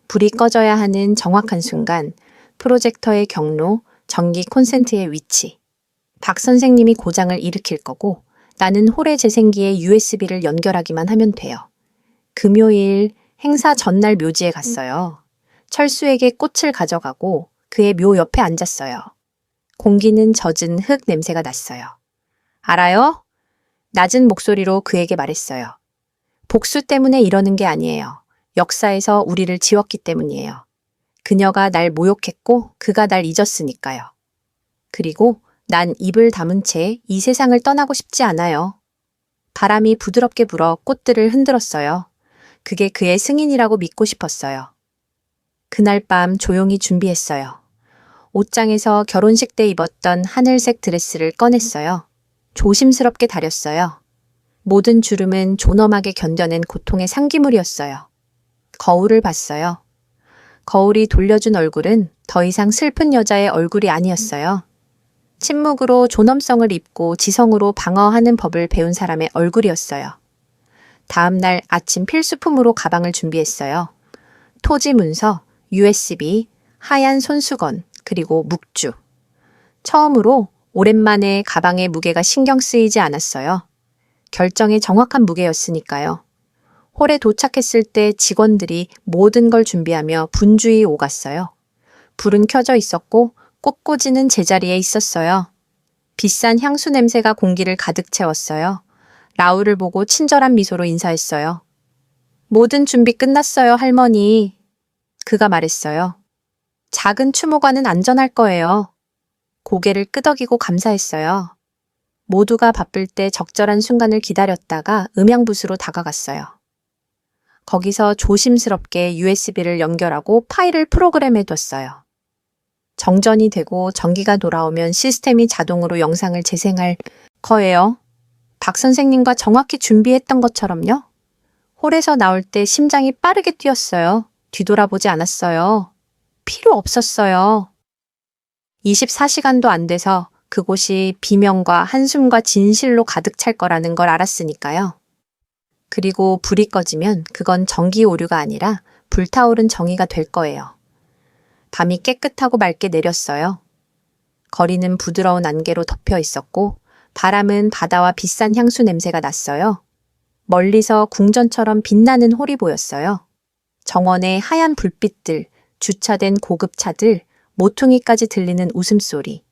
[SPEAKER 3] 불이 꺼져야 하는 정확한 순간, 프로젝터의 경로, 전기 콘센트의 위치. 박 선생님이 고장을 일으킬 거고 나는 홀의 재생기에 USB를 연결하기만 하면 돼요. 금요일 행사 전날 묘지에 갔어요. 철수에게 꽃을 가져가고 그의 묘 옆에 앉았어요. 공기는 젖은 흙 냄새가 났어요. 알아요? 낮은 목소리로 그에게 말했어요. 복수 때문에 이러는 게 아니에요. 역사에서 우리를 지웠기 때문이에요. 그녀가 날 모욕했고 그가 날 잊었으니까요. 그리고 난 입을 다문 채 이 세상을 떠나고 싶지 않아요. 바람이 부드럽게 불어 꽃들을 흔들었어요. 그게 그의 승인이라고 믿고 싶었어요. 그날 밤 조용히 준비했어요. 옷장에서 결혼식 때 입었던 하늘색 드레스를 꺼냈어요. 조심스럽게 다렸어요. 모든 주름은 존엄하게 견뎌낸 고통의 상기물이었어요. 거울을 봤어요. 거울이 돌려준 얼굴은 더 이상 슬픈 여자의 얼굴이 아니었어요. 침묵으로 존엄성을 입고 지성으로 방어하는 법을 배운 사람의 얼굴이었어요. 다음 날 아침 필수품으로 가방을 준비했어요. 토지 문서, USB, 하얀 손수건, 그리고 묵주. 처음으로 오랜만에 가방의 무게가 신경 쓰이지 않았어요. 결정의 정확한 무게였으니까요. 홀에 도착했을 때 직원들이 모든 걸 준비하며 분주히 오갔어요. 불은 켜져 있었고 꽃꽂이는 제자리에 있었어요. 비싼 향수 냄새가 공기를 가득 채웠어요. 라울을 보고 친절한 미소로 인사했어요. 모든 준비 끝났어요, 할머니. 그가 말했어요. 작은 추모관은 안전할 거예요. 고개를 끄덕이고 감사했어요. 모두가 바쁠 때 적절한 순간을 기다렸다가 음향부스로 다가갔어요. 거기서 조심스럽게 USB를 연결하고 파일을 프로그램해 뒀어요. 정전이 되고 전기가 돌아오면 시스템이 자동으로 영상을 재생할 거예요. 박 선생님과 정확히 준비했던 것처럼요. 홀에서 나올 때 심장이 빠르게 뛰었어요. 뒤돌아보지 않았어요. 필요 없었어요. 24시간도 안 돼서 그곳이 비명과 한숨과 진실로 가득 찰 거라는 걸 알았으니까요. 그리고 불이 꺼지면 그건 전기 오류가 아니라 불타오른 정의가 될 거예요. 밤이 깨끗하고 맑게 내렸어요. 거리는 부드러운 안개로 덮여 있었고 바람은 바다와 비싼 향수 냄새가 났어요. 멀리서 궁전처럼 빛나는 홀이 보였어요. 정원의 하얀 불빛들, 주차된 고급차들, 모퉁이까지 들리는 웃음소리.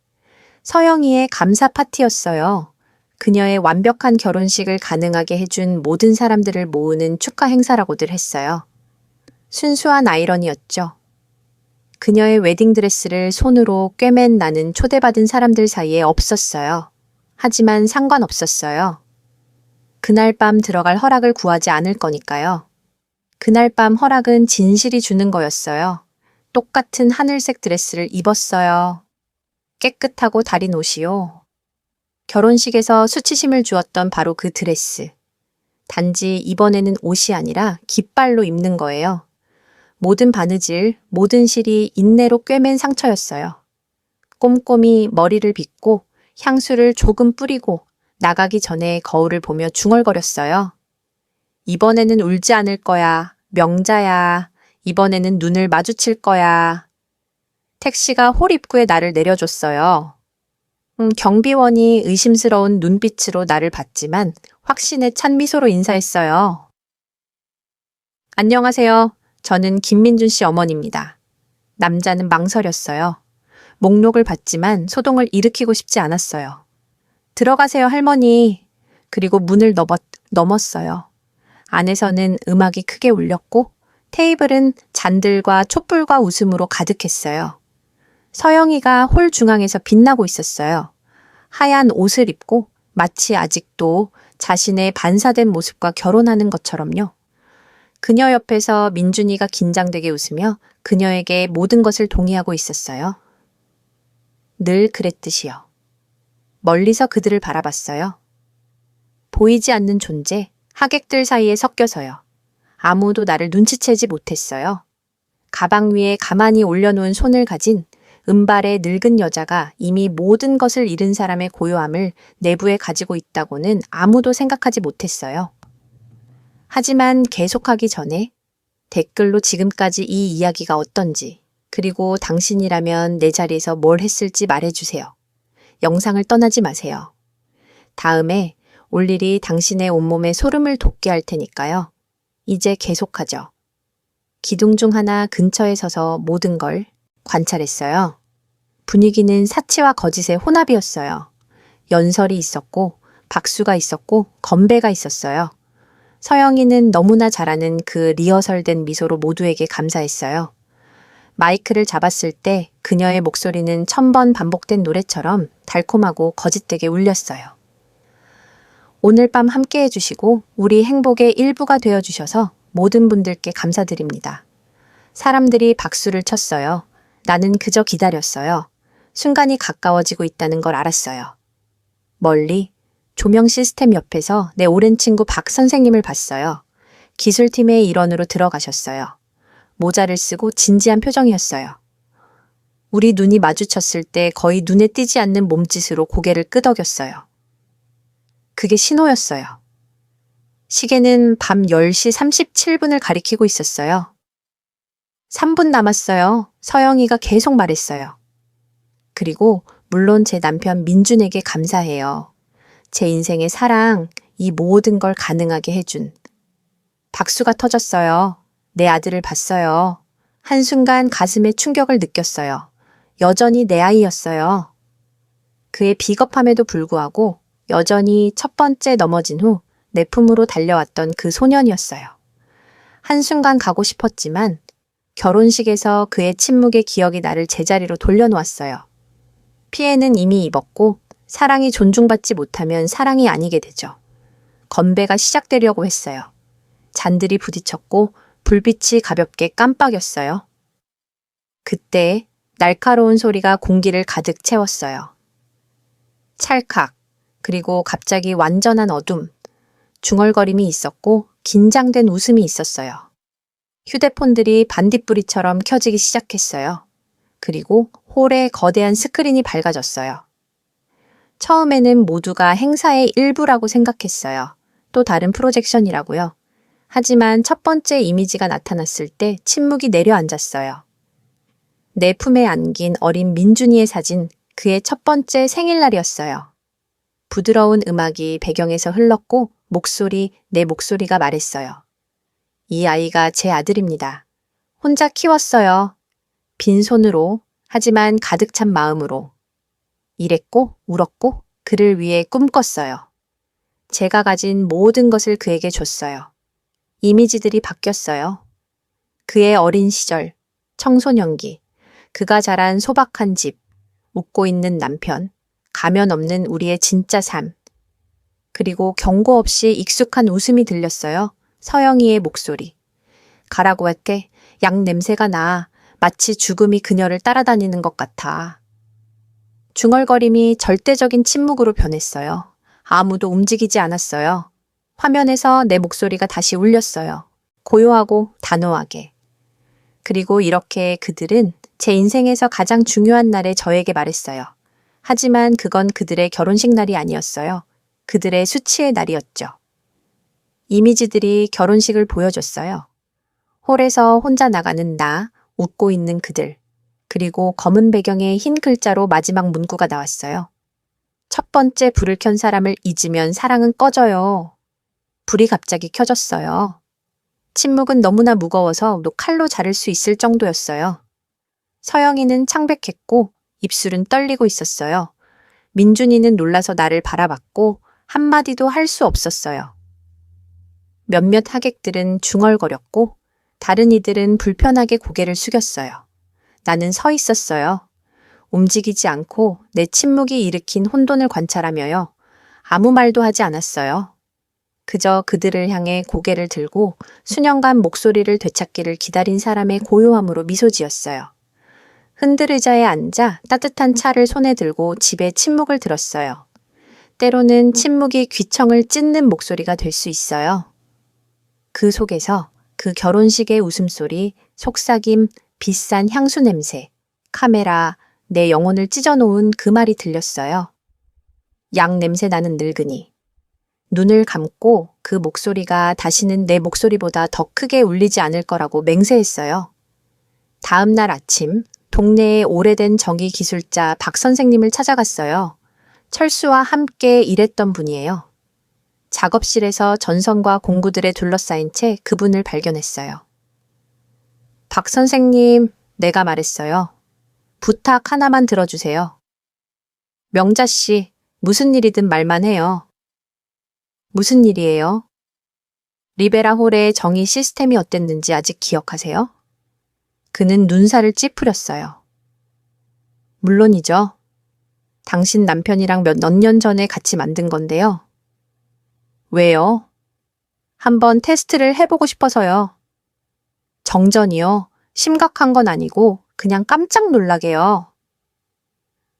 [SPEAKER 3] 서영이의 감사 파티였어요. 그녀의 완벽한 결혼식을 가능하게 해준 모든 사람들을 모으는 축하 행사라고들 했어요. 순수한 아이러니였죠. 그녀의 웨딩드레스를 손으로 꿰맨 나는 초대받은 사람들 사이에 없었어요. 하지만 상관없었어요. 그날 밤 들어갈 허락을 구하지 않을 거니까요. 그날 밤 허락은 진실이 주는 거였어요. 똑같은 하늘색 드레스를 입었어요. 깨끗하고 다린 옷이요. 결혼식에서 수치심을 주었던 바로 그 드레스. 단지 이번에는 옷이 아니라 깃발로 입는 거예요. 모든 바느질, 모든 실이 인내로 꿰맨 상처였어요. 꼼꼼히 머리를 빗고 향수를 조금 뿌리고 나가기 전에 거울을 보며 중얼거렸어요. 이번에는 울지 않을 거야. 명자야. 이번에는 눈을 마주칠 거야. 택시가 홀 입구에 나를 내려줬어요. 경비원이 의심스러운 눈빛으로 나를 봤지만 확신에 찬 미소로 인사했어요. 안녕하세요. 저는 김민준 씨 어머니입니다. 남자는 망설였어요. 목록을 봤지만 소동을 일으키고 싶지 않았어요. 들어가세요, 할머니. 그리고 문을 넘었어요. 안에서는 음악이 크게 울렸고 테이블은 잔들과 촛불과 웃음으로 가득했어요. 서영이가 홀 중앙에서 빛나고 있었어요. 하얀 옷을 입고 마치 아직도 자신의 반사된 모습과 결혼하는 것처럼요. 그녀 옆에서 민준이가 긴장되게 웃으며 그녀에게 모든 것을 동의하고 있었어요. 늘 그랬듯이요. 멀리서 그들을 바라봤어요. 보이지 않는 존재, 하객들 사이에 섞여서요. 아무도 나를 눈치채지 못했어요. 가방 위에 가만히 올려놓은 손을 가진 은발의 늙은 여자가 이미 모든 것을 잃은 사람의 고요함을 내부에 가지고 있다고는 아무도 생각하지 못했어요. 하지만 계속하기 전에 댓글로 지금까지 이 이야기가 어떤지, 그리고 당신이라면 내 자리에서 뭘 했을지 말해주세요. 영상을 떠나지 마세요. 다음에 올 일이 당신의 온몸에 소름을 돋게 할 테니까요. 이제 계속하죠. 기둥 중 하나 근처에 서서 모든 걸 관찰했어요. 분위기는 사치와 거짓의 혼합이었어요. 연설이 있었고, 박수가 있었고, 건배가 있었어요. 서영이는 너무나 잘하는 그 리허설된 미소로 모두에게 감사했어요. 마이크를 잡았을 때 그녀의 목소리는 1000번 반복된 노래처럼 달콤하고 거짓되게 울렸어요. 오늘 밤 함께 해주시고 우리 행복의 일부가 되어주셔서 모든 분들께 감사드립니다. 사람들이 박수를 쳤어요. 나는 그저 기다렸어요. 순간이 가까워지고 있다는 걸 알았어요. 멀리 조명 시스템 옆에서 내 오랜 친구 박 선생님을 봤어요. 기술팀의 일원으로 들어가셨어요. 모자를 쓰고 진지한 표정이었어요. 우리 눈이 마주쳤을 때 거의 눈에 띄지 않는 몸짓으로 고개를 끄덕였어요. 그게 신호였어요. 시계는 밤 10시 37분을 가리키고 있었어요. 3분 남았어요. 서영이가 계속 말했어요. 그리고 물론 제 남편 민준에게 감사해요. 제 인생의 사랑, 이 모든 걸 가능하게 해준. 박수가 터졌어요. 내 아들을 봤어요. 한순간 가슴에 충격을 느꼈어요. 여전히 내 아이였어요. 그의 비겁함에도 불구하고 여전히 첫 번째 넘어진 후 내 품으로 달려왔던 그 소년이었어요. 한순간 가고 싶었지만 결혼식에서 그의 침묵의 기억이 나를 제자리로 돌려놓았어요. 피해는 이미 입었고 사랑이 존중받지 못하면 사랑이 아니게 되죠. 건배가 시작되려고 했어요. 잔들이 부딪혔고 불빛이 가볍게 깜빡였어요. 그때 날카로운 소리가 공기를 가득 채웠어요. 찰칵, 그리고 갑자기 완전한 어둠, 중얼거림이 있었고 긴장된 웃음이 있었어요. 휴대폰들이 반딧불이처럼 켜지기 시작했어요. 그리고 홀에 거대한 스크린이 밝아졌어요. 처음에는 모두가 행사의 일부라고 생각했어요. 또 다른 프로젝션이라고요. 하지만 첫 번째 이미지가 나타났을 때 침묵이 내려앉았어요. 내 품에 안긴 어린 민준이의 사진, 그의 첫 번째 생일날이었어요. 부드러운 음악이 배경에서 흘렀고 내 목소리가 말했어요. 이 아이가 제 아들입니다. 혼자 키웠어요. 빈손으로, 하지만 가득 찬 마음으로. 일했고 울었고 그를 위해 꿈꿨어요. 제가 가진 모든 것을 그에게 줬어요. 이미지들이 바뀌었어요. 그의 어린 시절, 청소년기, 그가 자란 소박한 집, 웃고 있는 남편, 가면 없는 우리의 진짜 삶. 그리고 경고 없이 익숙한 웃음이 들렸어요. 서영이의 목소리. 가라고 할게. 약 냄새가 나. 마치 죽음이 그녀를 따라다니는 것 같아. 중얼거림이 절대적인 침묵으로 변했어요. 아무도 움직이지 않았어요. 화면에서 내 목소리가 다시 울렸어요. 고요하고 단호하게. 그리고 이렇게 그들은 제 인생에서 가장 중요한 날에 저에게 말했어요. 하지만 그건 그들의 결혼식 날이 아니었어요. 그들의 수치의 날이었죠. 이미지들이 결혼식을 보여줬어요. 홀에서 혼자 나가는 나, 웃고 있는 그들, 그리고 검은 배경에 흰 글자로 마지막 문구가 나왔어요. 첫 번째 불을 켠 사람을 잊으면 사랑은 꺼져요. 불이 갑자기 켜졌어요. 침묵은 너무나 무거워서 칼로 자를 수 있을 정도였어요. 서영이는 창백했고 입술은 떨리고 있었어요. 민준이는 놀라서 나를 바라봤고 한마디도 할 수 없었어요. 몇몇 하객들은 중얼거렸고 다른 이들은 불편하게 고개를 숙였어요. 나는 서 있었어요. 움직이지 않고 내 침묵이 일으킨 혼돈을 관찰하며요. 아무 말도 하지 않았어요. 그저 그들을 향해 고개를 들고 수년간 목소리를 되찾기를 기다린 사람의 고요함으로 미소 지었어요. 흔들 의자에 앉아 따뜻한 차를 손에 들고 집에 침묵을 들었어요. 때로는 침묵이 귀청을 찢는 목소리가 될 수 있어요. 그 속에서 그 결혼식의 웃음소리, 속삭임, 비싼 향수 냄새, 카메라, 내 영혼을 찢어놓은 그 말이 들렸어요. 약 냄새 나는 늙은이. 눈을 감고 그 목소리가 다시는 내 목소리보다 더 크게 울리지 않을 거라고 맹세했어요. 다음 날 아침, 동네의 오래된 정의 기술자 박 선생님을 찾아갔어요. 철수와 함께 일했던 분이에요. 작업실에서 전선과 공구들에 둘러싸인 채 그분을 발견했어요. 박 선생님, 내가 말했어요. 부탁 하나만 들어주세요. 명자 씨, 무슨 일이든 말만 해요. 무슨 일이에요? 리베라 홀의 정의 시스템이 어땠는지 아직 기억하세요? 그는 눈살을 찌푸렸어요. 물론이죠. 당신 남편이랑 몇 년 전에 같이 만든 건데요. 왜요? 한번 테스트를 해보고 싶어서요. 정전이요. 심각한 건 아니고 그냥 깜짝 놀라게요.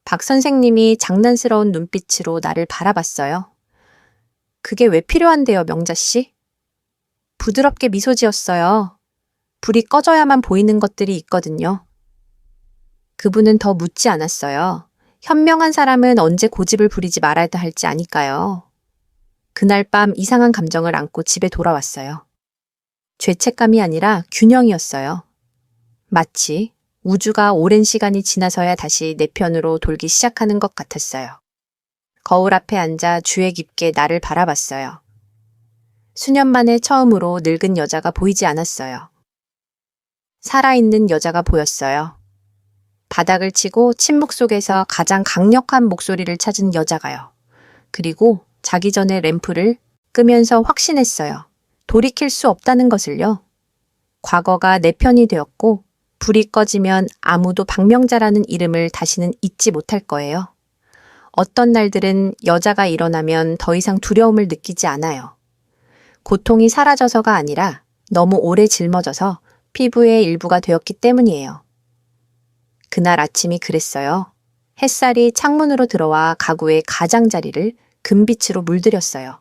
[SPEAKER 3] 박 선생님이 장난스러운 눈빛으로 나를 바라봤어요. 그게 왜 필요한데요, 명자 씨? 부드럽게 미소 지었어요. 불이 꺼져야만 보이는 것들이 있거든요. 그분은 더 묻지 않았어요. 현명한 사람은 언제 고집을 부리지 말아야 할지 아니까요. 그날 밤 이상한 감정을 안고 집에 돌아왔어요. 죄책감이 아니라 균형이었어요. 마치 우주가 오랜 시간이 지나서야 다시 내 편으로 돌기 시작하는 것 같았어요. 거울 앞에 앉아 주의 깊게 나를 바라봤어요. 수년 만에 처음으로 늙은 여자가 보이지 않았어요. 살아있는 여자가 보였어요. 바닥을 치고 침묵 속에서 가장 강력한 목소리를 찾은 여자가요. 그리고 자기 전에 램프를 끄면서 확신했어요. 돌이킬 수 없다는 것을요. 과거가 내 편이 되었고 불이 꺼지면 아무도 박명자라는 이름을 다시는 잊지 못할 거예요. 어떤 날들은 여자가 일어나면 더 이상 두려움을 느끼지 않아요. 고통이 사라져서가 아니라 너무 오래 짊어져서 피부의 일부가 되었기 때문이에요. 그날 아침이 그랬어요. 햇살이 창문으로 들어와 가구의 가장자리를 금빛으로 물들였어요.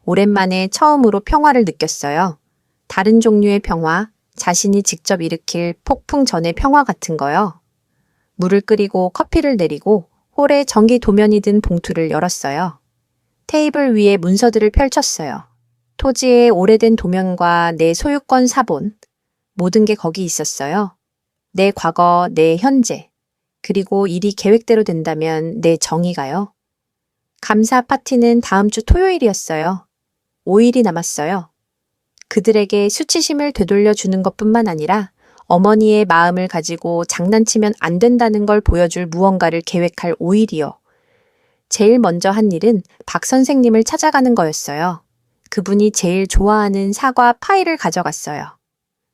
[SPEAKER 3] 오랜만에 처음으로 평화를 느꼈어요. 다른 종류의 평화, 자신이 직접 일으킬 폭풍 전의 평화 같은 거요. 물을 끓이고 커피를 내리고 홀에 전기 도면이 든 봉투를 열었어요. 테이블 위에 문서들을 펼쳤어요. 토지의 오래된 도면과 내 소유권 사본, 모든 게 거기 있었어요. 내 과거, 내 현재, 그리고 일이 계획대로 된다면 내 정의가요. 감사 파티는 다음 주 토요일이었어요. 5일이 남았어요. 그들에게 수치심을 되돌려 주는 것뿐만 아니라 어머니의 마음을 가지고 장난치면 안 된다는 걸 보여줄 무언가를 계획할 5일이요. 제일 먼저 한 일은 박 선생님을 찾아가는 거였어요. 그분이 제일 좋아하는 사과 파이를 가져갔어요.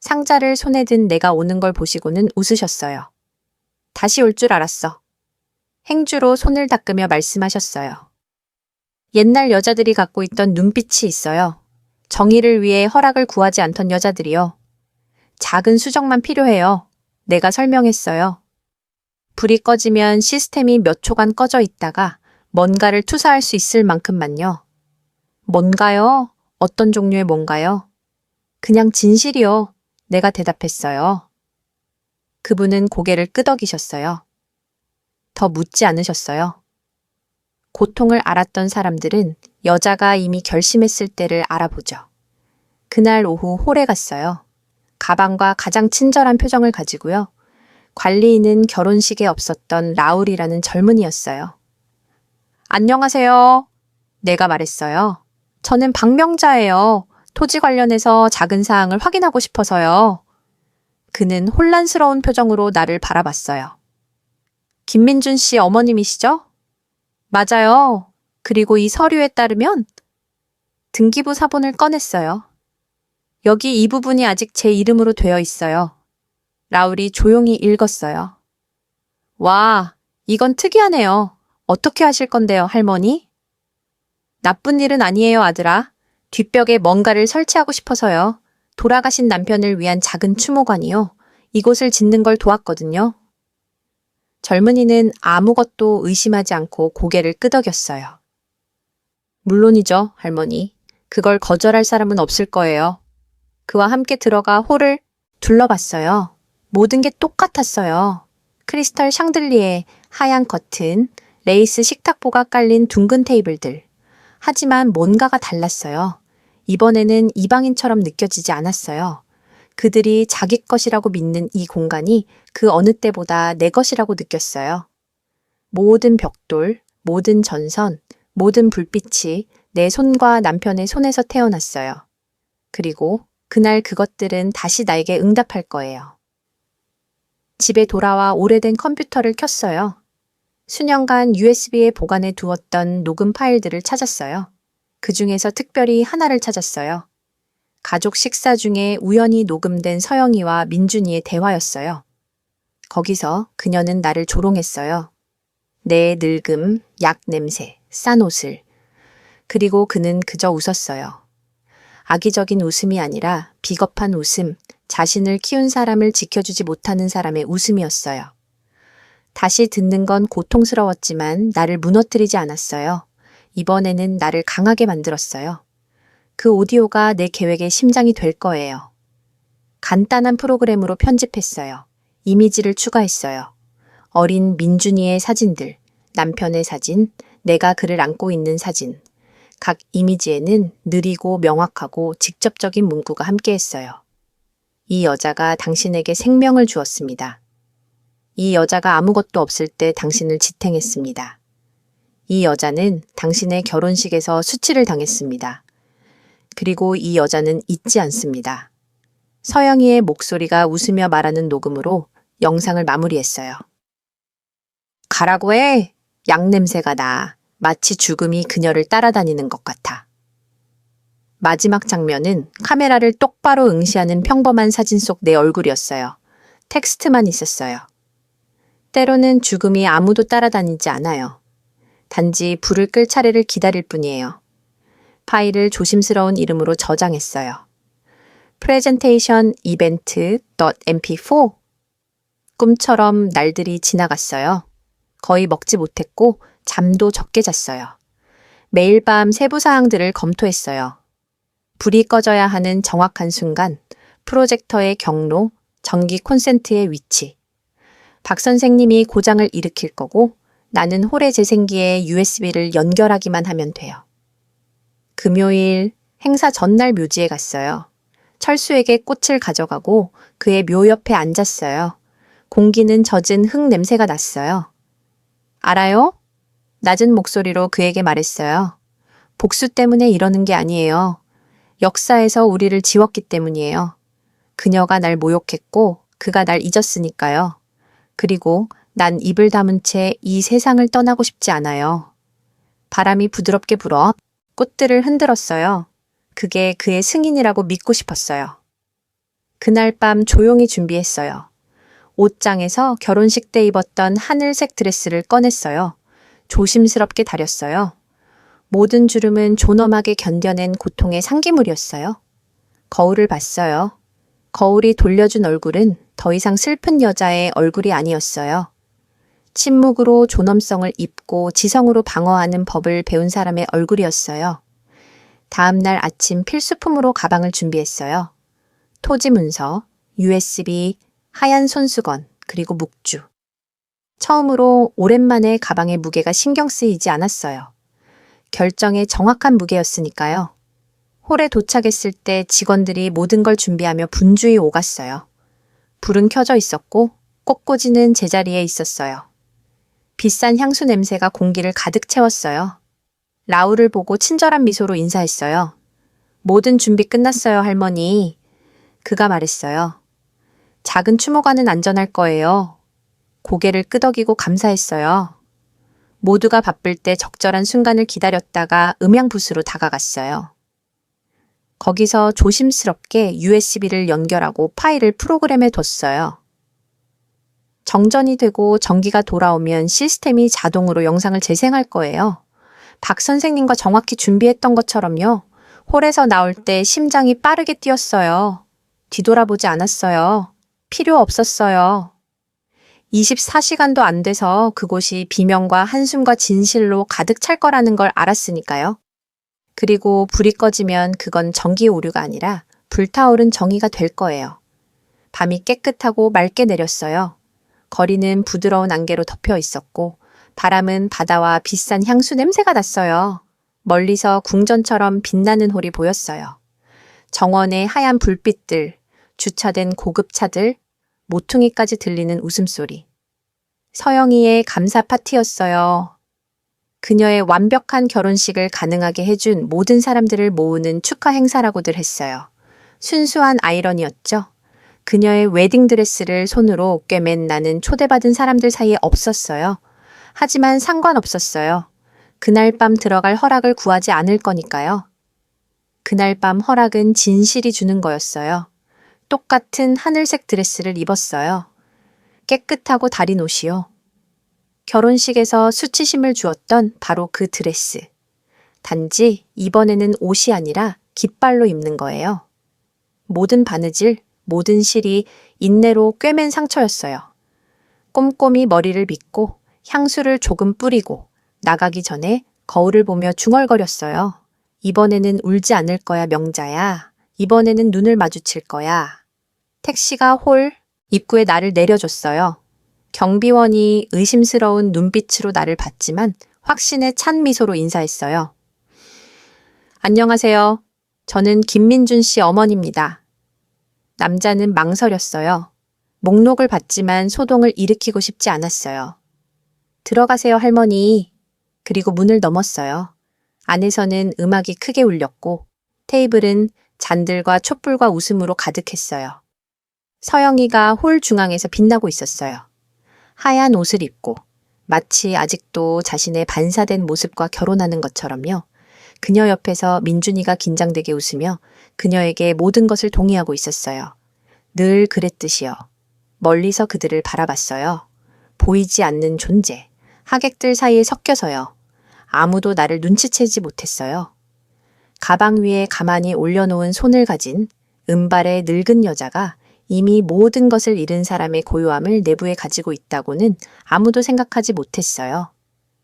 [SPEAKER 3] 상자를 손에 든 내가 오는 걸 보시고는 웃으셨어요. 다시 올 줄 알았어. 행주로 손을 닦으며 말씀하셨어요. 옛날 여자들이 갖고 있던 눈빛이 있어요. 정의를 위해 허락을 구하지 않던 여자들이요. 작은 수정만 필요해요. 내가 설명했어요. 불이 꺼지면 시스템이 몇 초간 꺼져 있다가 뭔가를 투사할 수 있을 만큼만요. 뭔가요? 어떤 종류의 뭔가요? 그냥 진실이요. 내가 대답했어요. 그분은 고개를 끄덕이셨어요. 더 묻지 않으셨어요. 고통을 알았던 사람들은 여자가 이미 결심했을 때를 알아보죠. 그날 오후 홀에 갔어요. 가방과 가장 친절한 표정을 가지고요. 관리인은 결혼식에 없었던 라울이라는 젊은이였어요. 안녕하세요. 내가 말했어요. 저는 박명자예요. 토지 관련해서 작은 사항을 확인하고 싶어서요. 그는 혼란스러운 표정으로 나를 바라봤어요. 김민준 씨 어머님이시죠? 맞아요. 그리고 이 서류에 따르면 등기부 사본을 꺼냈어요. 여기 이 부분이 아직 제 이름으로 되어 있어요. 라울이 조용히 읽었어요. 와, 이건 특이하네요. 어떻게 하실 건데요, 할머니? 나쁜 일은 아니에요, 아들아. 뒷벽에 뭔가를 설치하고 싶어서요. 돌아가신 남편을 위한 작은 추모관이요. 이곳을 짓는 걸 도왔거든요. 젊은이는 아무것도 의심하지 않고 고개를 끄덕였어요. 물론이죠, 할머니. 그걸 거절할 사람은 없을 거예요. 그와 함께 들어가 홀을 둘러봤어요. 모든 게 똑같았어요. 크리스털 샹들리에, 하얀 커튼, 레이스 식탁보가 깔린 둥근 테이블들. 하지만 뭔가가 달랐어요. 이번에는 이방인처럼 느껴지지 않았어요. 그들이 자기 것이라고 믿는 이 공간이 그 어느 때보다 내 것이라고 느꼈어요. 모든 벽돌, 모든 전선, 모든 불빛이 내 손과 남편의 손에서 태어났어요. 그리고 그날 그것들은 다시 나에게 응답할 거예요. 집에 돌아와 오래된 컴퓨터를 켰어요. 수년간 USB에 보관해 두었던 녹음 파일들을 찾았어요. 그 중에서 특별히 하나를 찾았어요. 가족 식사 중에 우연히 녹음된 서영이와 민준이의 대화였어요. 거기서 그녀는 나를 조롱했어요. 내 늙음, 약 냄새, 싼 옷을. 그리고 그는 그저 웃었어요. 악의적인 웃음이 아니라 비겁한 웃음, 자신을 키운 사람을 지켜주지 못하는 사람의 웃음이었어요. 다시 듣는 건 고통스러웠지만 나를 무너뜨리지 않았어요. 이번에는 나를 강하게 만들었어요. 그 오디오가 내 계획의 심장이 될 거예요. 간단한 프로그램으로 편집했어요. 이미지를 추가했어요. 어린 민준이의 사진들, 남편의 사진, 내가 그를 안고 있는 사진. 각 이미지에는 느리고 명확하고 직접적인 문구가 함께했어요. 이 여자가 당신에게 생명을 주었습니다. 이 여자가 아무것도 없을 때 당신을 지탱했습니다. 이 여자는 당신의 결혼식에서 수치를 당했습니다. 그리고 이 여자는 잊지 않습니다. 서영이의 목소리가 웃으며 말하는 녹음으로 영상을 마무리했어요. 가라고 해. 양냄새가 나. 마치 죽음이 그녀를 따라다니는 것 같아. 마지막 장면은 카메라를 똑바로 응시하는 평범한 사진 속 내 얼굴이었어요. 텍스트만 있었어요. 때로는 죽음이 아무도 따라다니지 않아요. 단지 불을 끌 차례를 기다릴 뿐이에요. 파일을 조심스러운 이름으로 저장했어요. Presentation Event.mp4. 꿈처럼 날들이 지나갔어요. 거의 먹지 못했고 잠도 적게 잤어요. 매일 밤 세부 사항들을 검토했어요. 불이 꺼져야 하는 정확한 순간, 프로젝터의 경로, 전기 콘센트의 위치. 박 선생님이 고장을 일으킬 거고 나는 홀의 재생기에 USB를 연결하기만 하면 돼요. 금요일 행사 전날 묘지에 갔어요. 철수에게 꽃을 가져가고 그의 묘 옆에 앉았어요. 공기는 젖은 흙 냄새가 났어요. 알아요? 낮은 목소리로 그에게 말했어요. 복수 때문에 이러는 게 아니에요. 역사에서 우리를 지웠기 때문이에요. 그녀가 날 모욕했고 그가 날 잊었으니까요. 그리고 난 입을 다문 채 이 세상을 떠나고 싶지 않아요. 바람이 부드럽게 불어 꽃들을 흔들었어요. 그게 그의 승인이라고 믿고 싶었어요. 그날 밤 조용히 준비했어요. 옷장에서 결혼식 때 입었던 하늘색 드레스를 꺼냈어요. 조심스럽게 다렸어요. 모든 주름은 존엄하게 견뎌낸 고통의 상기물이었어요. 거울을 봤어요. 거울이 돌려준 얼굴은 더 이상 슬픈 여자의 얼굴이 아니었어요. 침묵으로 존엄성을 입고 지성으로 방어하는 법을 배운 사람의 얼굴이었어요. 다음 날 아침 필수품으로 가방을 준비했어요. 토지 문서, USB, 하얀 손수건, 그리고 묵주. 처음으로 오랜만에 가방의 무게가 신경 쓰이지 않았어요. 결정의 정확한 무게였으니까요. 홀에 도착했을 때 직원들이 모든 걸 준비하며 분주히 오갔어요. 불은 켜져 있었고 꽃꽂이는 제자리에 있었어요. 비싼 향수 냄새가 공기를 가득 채웠어요. 라울을 보고 친절한 미소로 인사했어요. 모든 준비 끝났어요, 할머니. 그가 말했어요. 작은 추모관은 안전할 거예요. 고개를 끄덕이고 감사했어요. 모두가 바쁠 때 적절한 순간을 기다렸다가 음향부스로 다가갔어요. 거기서 조심스럽게 USB를 연결하고 파일을 프로그램에 뒀어요. 정전이 되고 전기가 돌아오면 시스템이 자동으로 영상을 재생할 거예요. 박 선생님과 정확히 준비했던 것처럼요. 홀에서 나올 때 심장이 빠르게 뛰었어요. 뒤돌아보지 않았어요. 필요 없었어요. 24시간도 안 돼서 그곳이 비명과 한숨과 진실로 가득 찰 거라는 걸 알았으니까요. 그리고 불이 꺼지면 그건 전기 오류가 아니라 불타오른 정의가 될 거예요. 밤이 깨끗하고 맑게 내렸어요. 거리는 부드러운 안개로 덮여 있었고 바람은 바다와 비싼 향수 냄새가 났어요. 멀리서 궁전처럼 빛나는 홀이 보였어요. 정원의 하얀 불빛들, 주차된 고급차들, 모퉁이까지 들리는 웃음소리. 서영이의 감사 파티였어요. 그녀의 완벽한 결혼식을 가능하게 해준 모든 사람들을 모으는 축하 행사라고들 했어요. 순수한 아이러니였죠. 그녀의 웨딩드레스를 손으로 꿰맨 나는 초대받은 사람들 사이에 없었어요. 하지만 상관없었어요. 그날 밤 들어갈 허락을 구하지 않을 거니까요. 그날 밤 허락은 진실이 주는 거였어요. 똑같은 하늘색 드레스를 입었어요. 깨끗하고 다린 옷이요. 결혼식에서 수치심을 주었던 바로 그 드레스. 단지 이번에는 옷이 아니라 깃발로 입는 거예요. 모든 바느질, 모든 실이 인내로 꿰맨 상처였어요. 꼼꼼히 머리를 빗고 향수를 조금 뿌리고 나가기 전에 거울을 보며 중얼거렸어요. 이번에는 울지 않을 거야, 명자야. 이번에는 눈을 마주칠 거야. 택시가 홀 입구에 나를 내려줬어요. 경비원이 의심스러운 눈빛으로 나를 봤지만 확신에 찬 미소로 인사했어요. 안녕하세요. 저는 김민준 씨 어머니입니다. 남자는 망설였어요. 목록을 봤지만 소동을 일으키고 싶지 않았어요. 들어가세요, 할머니. 그리고 문을 넘었어요. 안에서는 음악이 크게 울렸고 테이블은 잔들과 촛불과 웃음으로 가득했어요. 서영이가 홀 중앙에서 빛나고 있었어요. 하얀 옷을 입고 마치 아직도 자신의 반사된 모습과 결혼하는 것처럼요. 그녀 옆에서 민준이가 긴장되게 웃으며 그녀에게 모든 것을 동의하고 있었어요. 늘 그랬듯이요. 멀리서 그들을 바라봤어요. 보이지 않는 존재, 하객들 사이에 섞여서요. 아무도 나를 눈치채지 못했어요. 가방 위에 가만히 올려놓은 손을 가진 은발의 늙은 여자가 이미 모든 것을 잃은 사람의 고요함을 내부에 가지고 있다고는 아무도 생각하지 못했어요.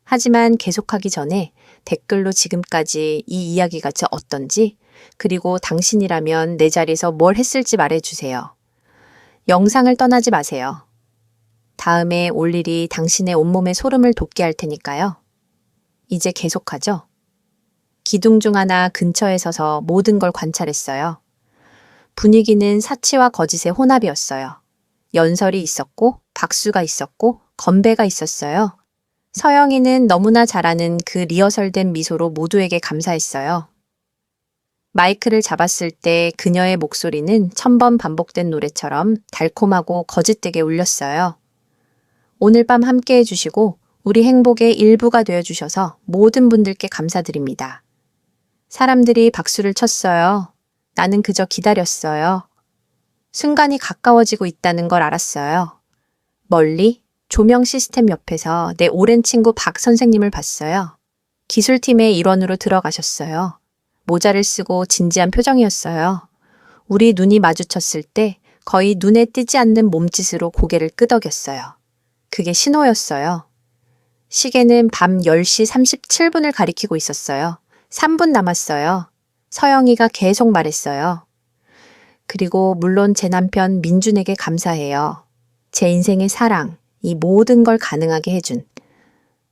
[SPEAKER 3] 하지만 계속하기 전에 댓글로 지금까지 이 이야기가 어떤지, 그리고 당신이라면 내 자리에서 뭘 했을지 말해주세요. 영상을 떠나지 마세요. 다음에 올 일이 당신의 온몸에 소름을 돋게 할 테니까요. 이제 계속하죠. 기둥 중 하나 근처에 서서 모든 걸 관찰했어요. 분위기는 사치와 거짓의 혼합이었어요. 연설이 있었고, 박수가 있었고, 건배가 있었어요. 서영이는 너무나 잘하는 그 리허설된 미소로 모두에게 감사했어요. 마이크를 잡았을 때 그녀의 목소리는 1000번 반복된 노래처럼 달콤하고 거짓되게 울렸어요. 오늘 밤 함께 해주시고 우리 행복의 일부가 되어주셔서 모든 분들께 감사드립니다. 사람들이 박수를 쳤어요. 나는 그저 기다렸어요. 순간이 가까워지고 있다는 걸 알았어요. 멀리 조명 시스템 옆에서 내 오랜 친구 박 선생님을 봤어요. 기술팀의 일원으로 들어가셨어요. 모자를 쓰고 진지한 표정이었어요. 우리 눈이 마주쳤을 때 거의 눈에 띄지 않는 몸짓으로 고개를 끄덕였어요. 그게 신호였어요. 시계는 밤 10시 37분을 가리키고 있었어요. 3분 남았어요. 서영이가 계속 말했어요. 그리고 물론 제 남편 민준에게 감사해요. 제 인생의 사랑, 이 모든 걸 가능하게 해준.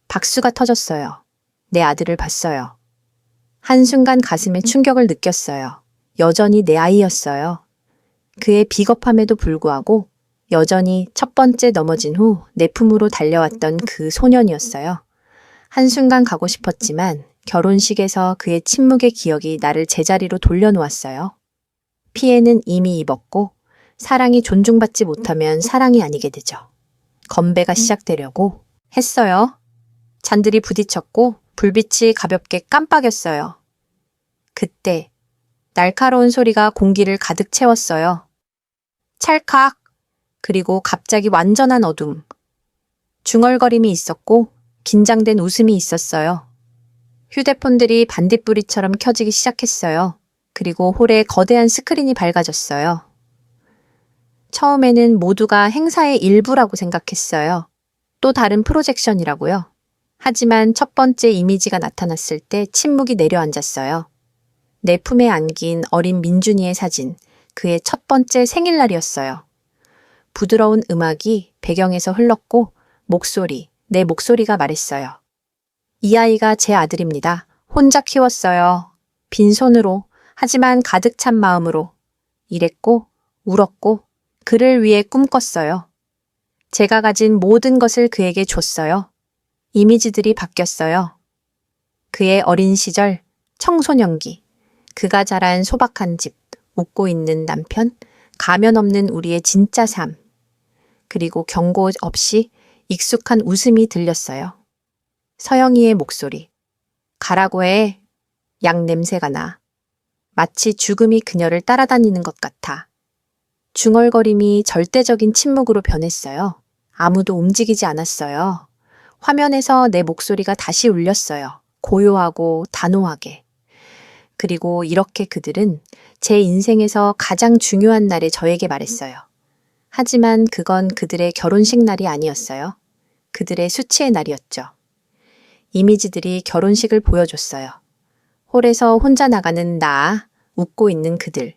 [SPEAKER 3] 박수가 터졌어요. 내 아들을 봤어요. 한순간 가슴에 충격을 느꼈어요. 여전히 내 아이였어요. 그의 비겁함에도 불구하고 여전히 첫 번째 넘어진 후 내 품으로 달려왔던 그 소년이었어요. 한순간 가고 싶었지만 결혼식에서 그의 침묵의 기억이 나를 제자리로 돌려놓았어요. 피해는 이미 입었고 사랑이 존중받지 못하면 사랑이 아니게 되죠. 건배가 시작되려고 했어요. 잔들이 부딪혔고 불빛이 가볍게 깜빡였어요. 그때 날카로운 소리가 공기를 가득 채웠어요. 찰칵! 그리고 갑자기 완전한 어둠. 중얼거림이 있었고 긴장된 웃음이 있었어요. 휴대폰들이 반딧불이처럼 켜지기 시작했어요. 그리고 홀에 거대한 스크린이 밝아졌어요. 처음에는 모두가 행사의 일부라고 생각했어요. 또 다른 프로젝션이라고요. 하지만 첫 번째 이미지가 나타났을 때 침묵이 내려앉았어요. 내 품에 안긴 어린 민준이의 사진, 그의 첫 번째 생일날이었어요. 부드러운 음악이 배경에서 흘렀고 목소리, 내 목소리가 말했어요. 이 아이가 제 아들입니다. 혼자 키웠어요. 빈손으로, 하지만 가득 찬 마음으로. 이랬고 울었고 그를 위해 꿈꿨어요. 제가 가진 모든 것을 그에게 줬어요. 이미지들이 바뀌었어요. 그의 어린 시절, 청소년기, 그가 자란 소박한 집, 웃고 있는 남편, 가면 없는 우리의 진짜 삶, 그리고 경고 없이 익숙한 웃음이 들렸어요. 서영이의 목소리. 가라고 해. 약 냄새가 나. 마치 죽음이 그녀를 따라다니는 것 같아. 중얼거림이 절대적인 침묵으로 변했어요. 아무도 움직이지 않았어요. 화면에서 내 목소리가 다시 울렸어요. 고요하고 단호하게. 그리고 이렇게 그들은 제 인생에서 가장 중요한 날에 저에게 말했어요. 하지만 그건 그들의 결혼식 날이 아니었어요. 그들의 수치의 날이었죠. 이미지들이 결혼식을 보여줬어요. 홀에서 혼자 나가는 나, 웃고 있는 그들.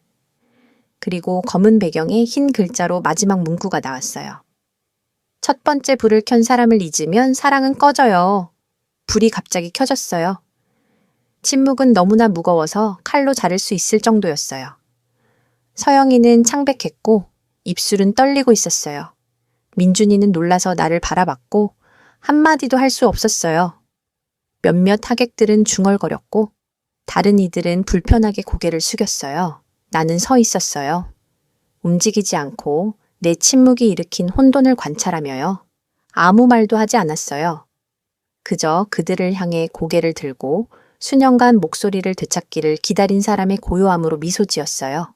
[SPEAKER 3] 그리고 검은 배경에 흰 글자로 마지막 문구가 나왔어요. 첫 번째 불을 켠 사람을 잊으면 사랑은 꺼져요. 불이 갑자기 켜졌어요. 침묵은 너무나 무거워서 칼로 자를 수 있을 정도였어요. 서영이는 창백했고 입술은 떨리고 있었어요. 민준이는 놀라서 나를 바라봤고 한마디도 할 수 없었어요. 몇몇 하객들은 중얼거렸고 다른 이들은 불편하게 고개를 숙였어요. 나는 서 있었어요. 움직이지 않고 내 침묵이 일으킨 혼돈을 관찰하며요. 아무 말도 하지 않았어요. 그저 그들을 향해 고개를 들고 수년간 목소리를 되찾기를 기다린 사람의 고요함으로 미소 지었어요.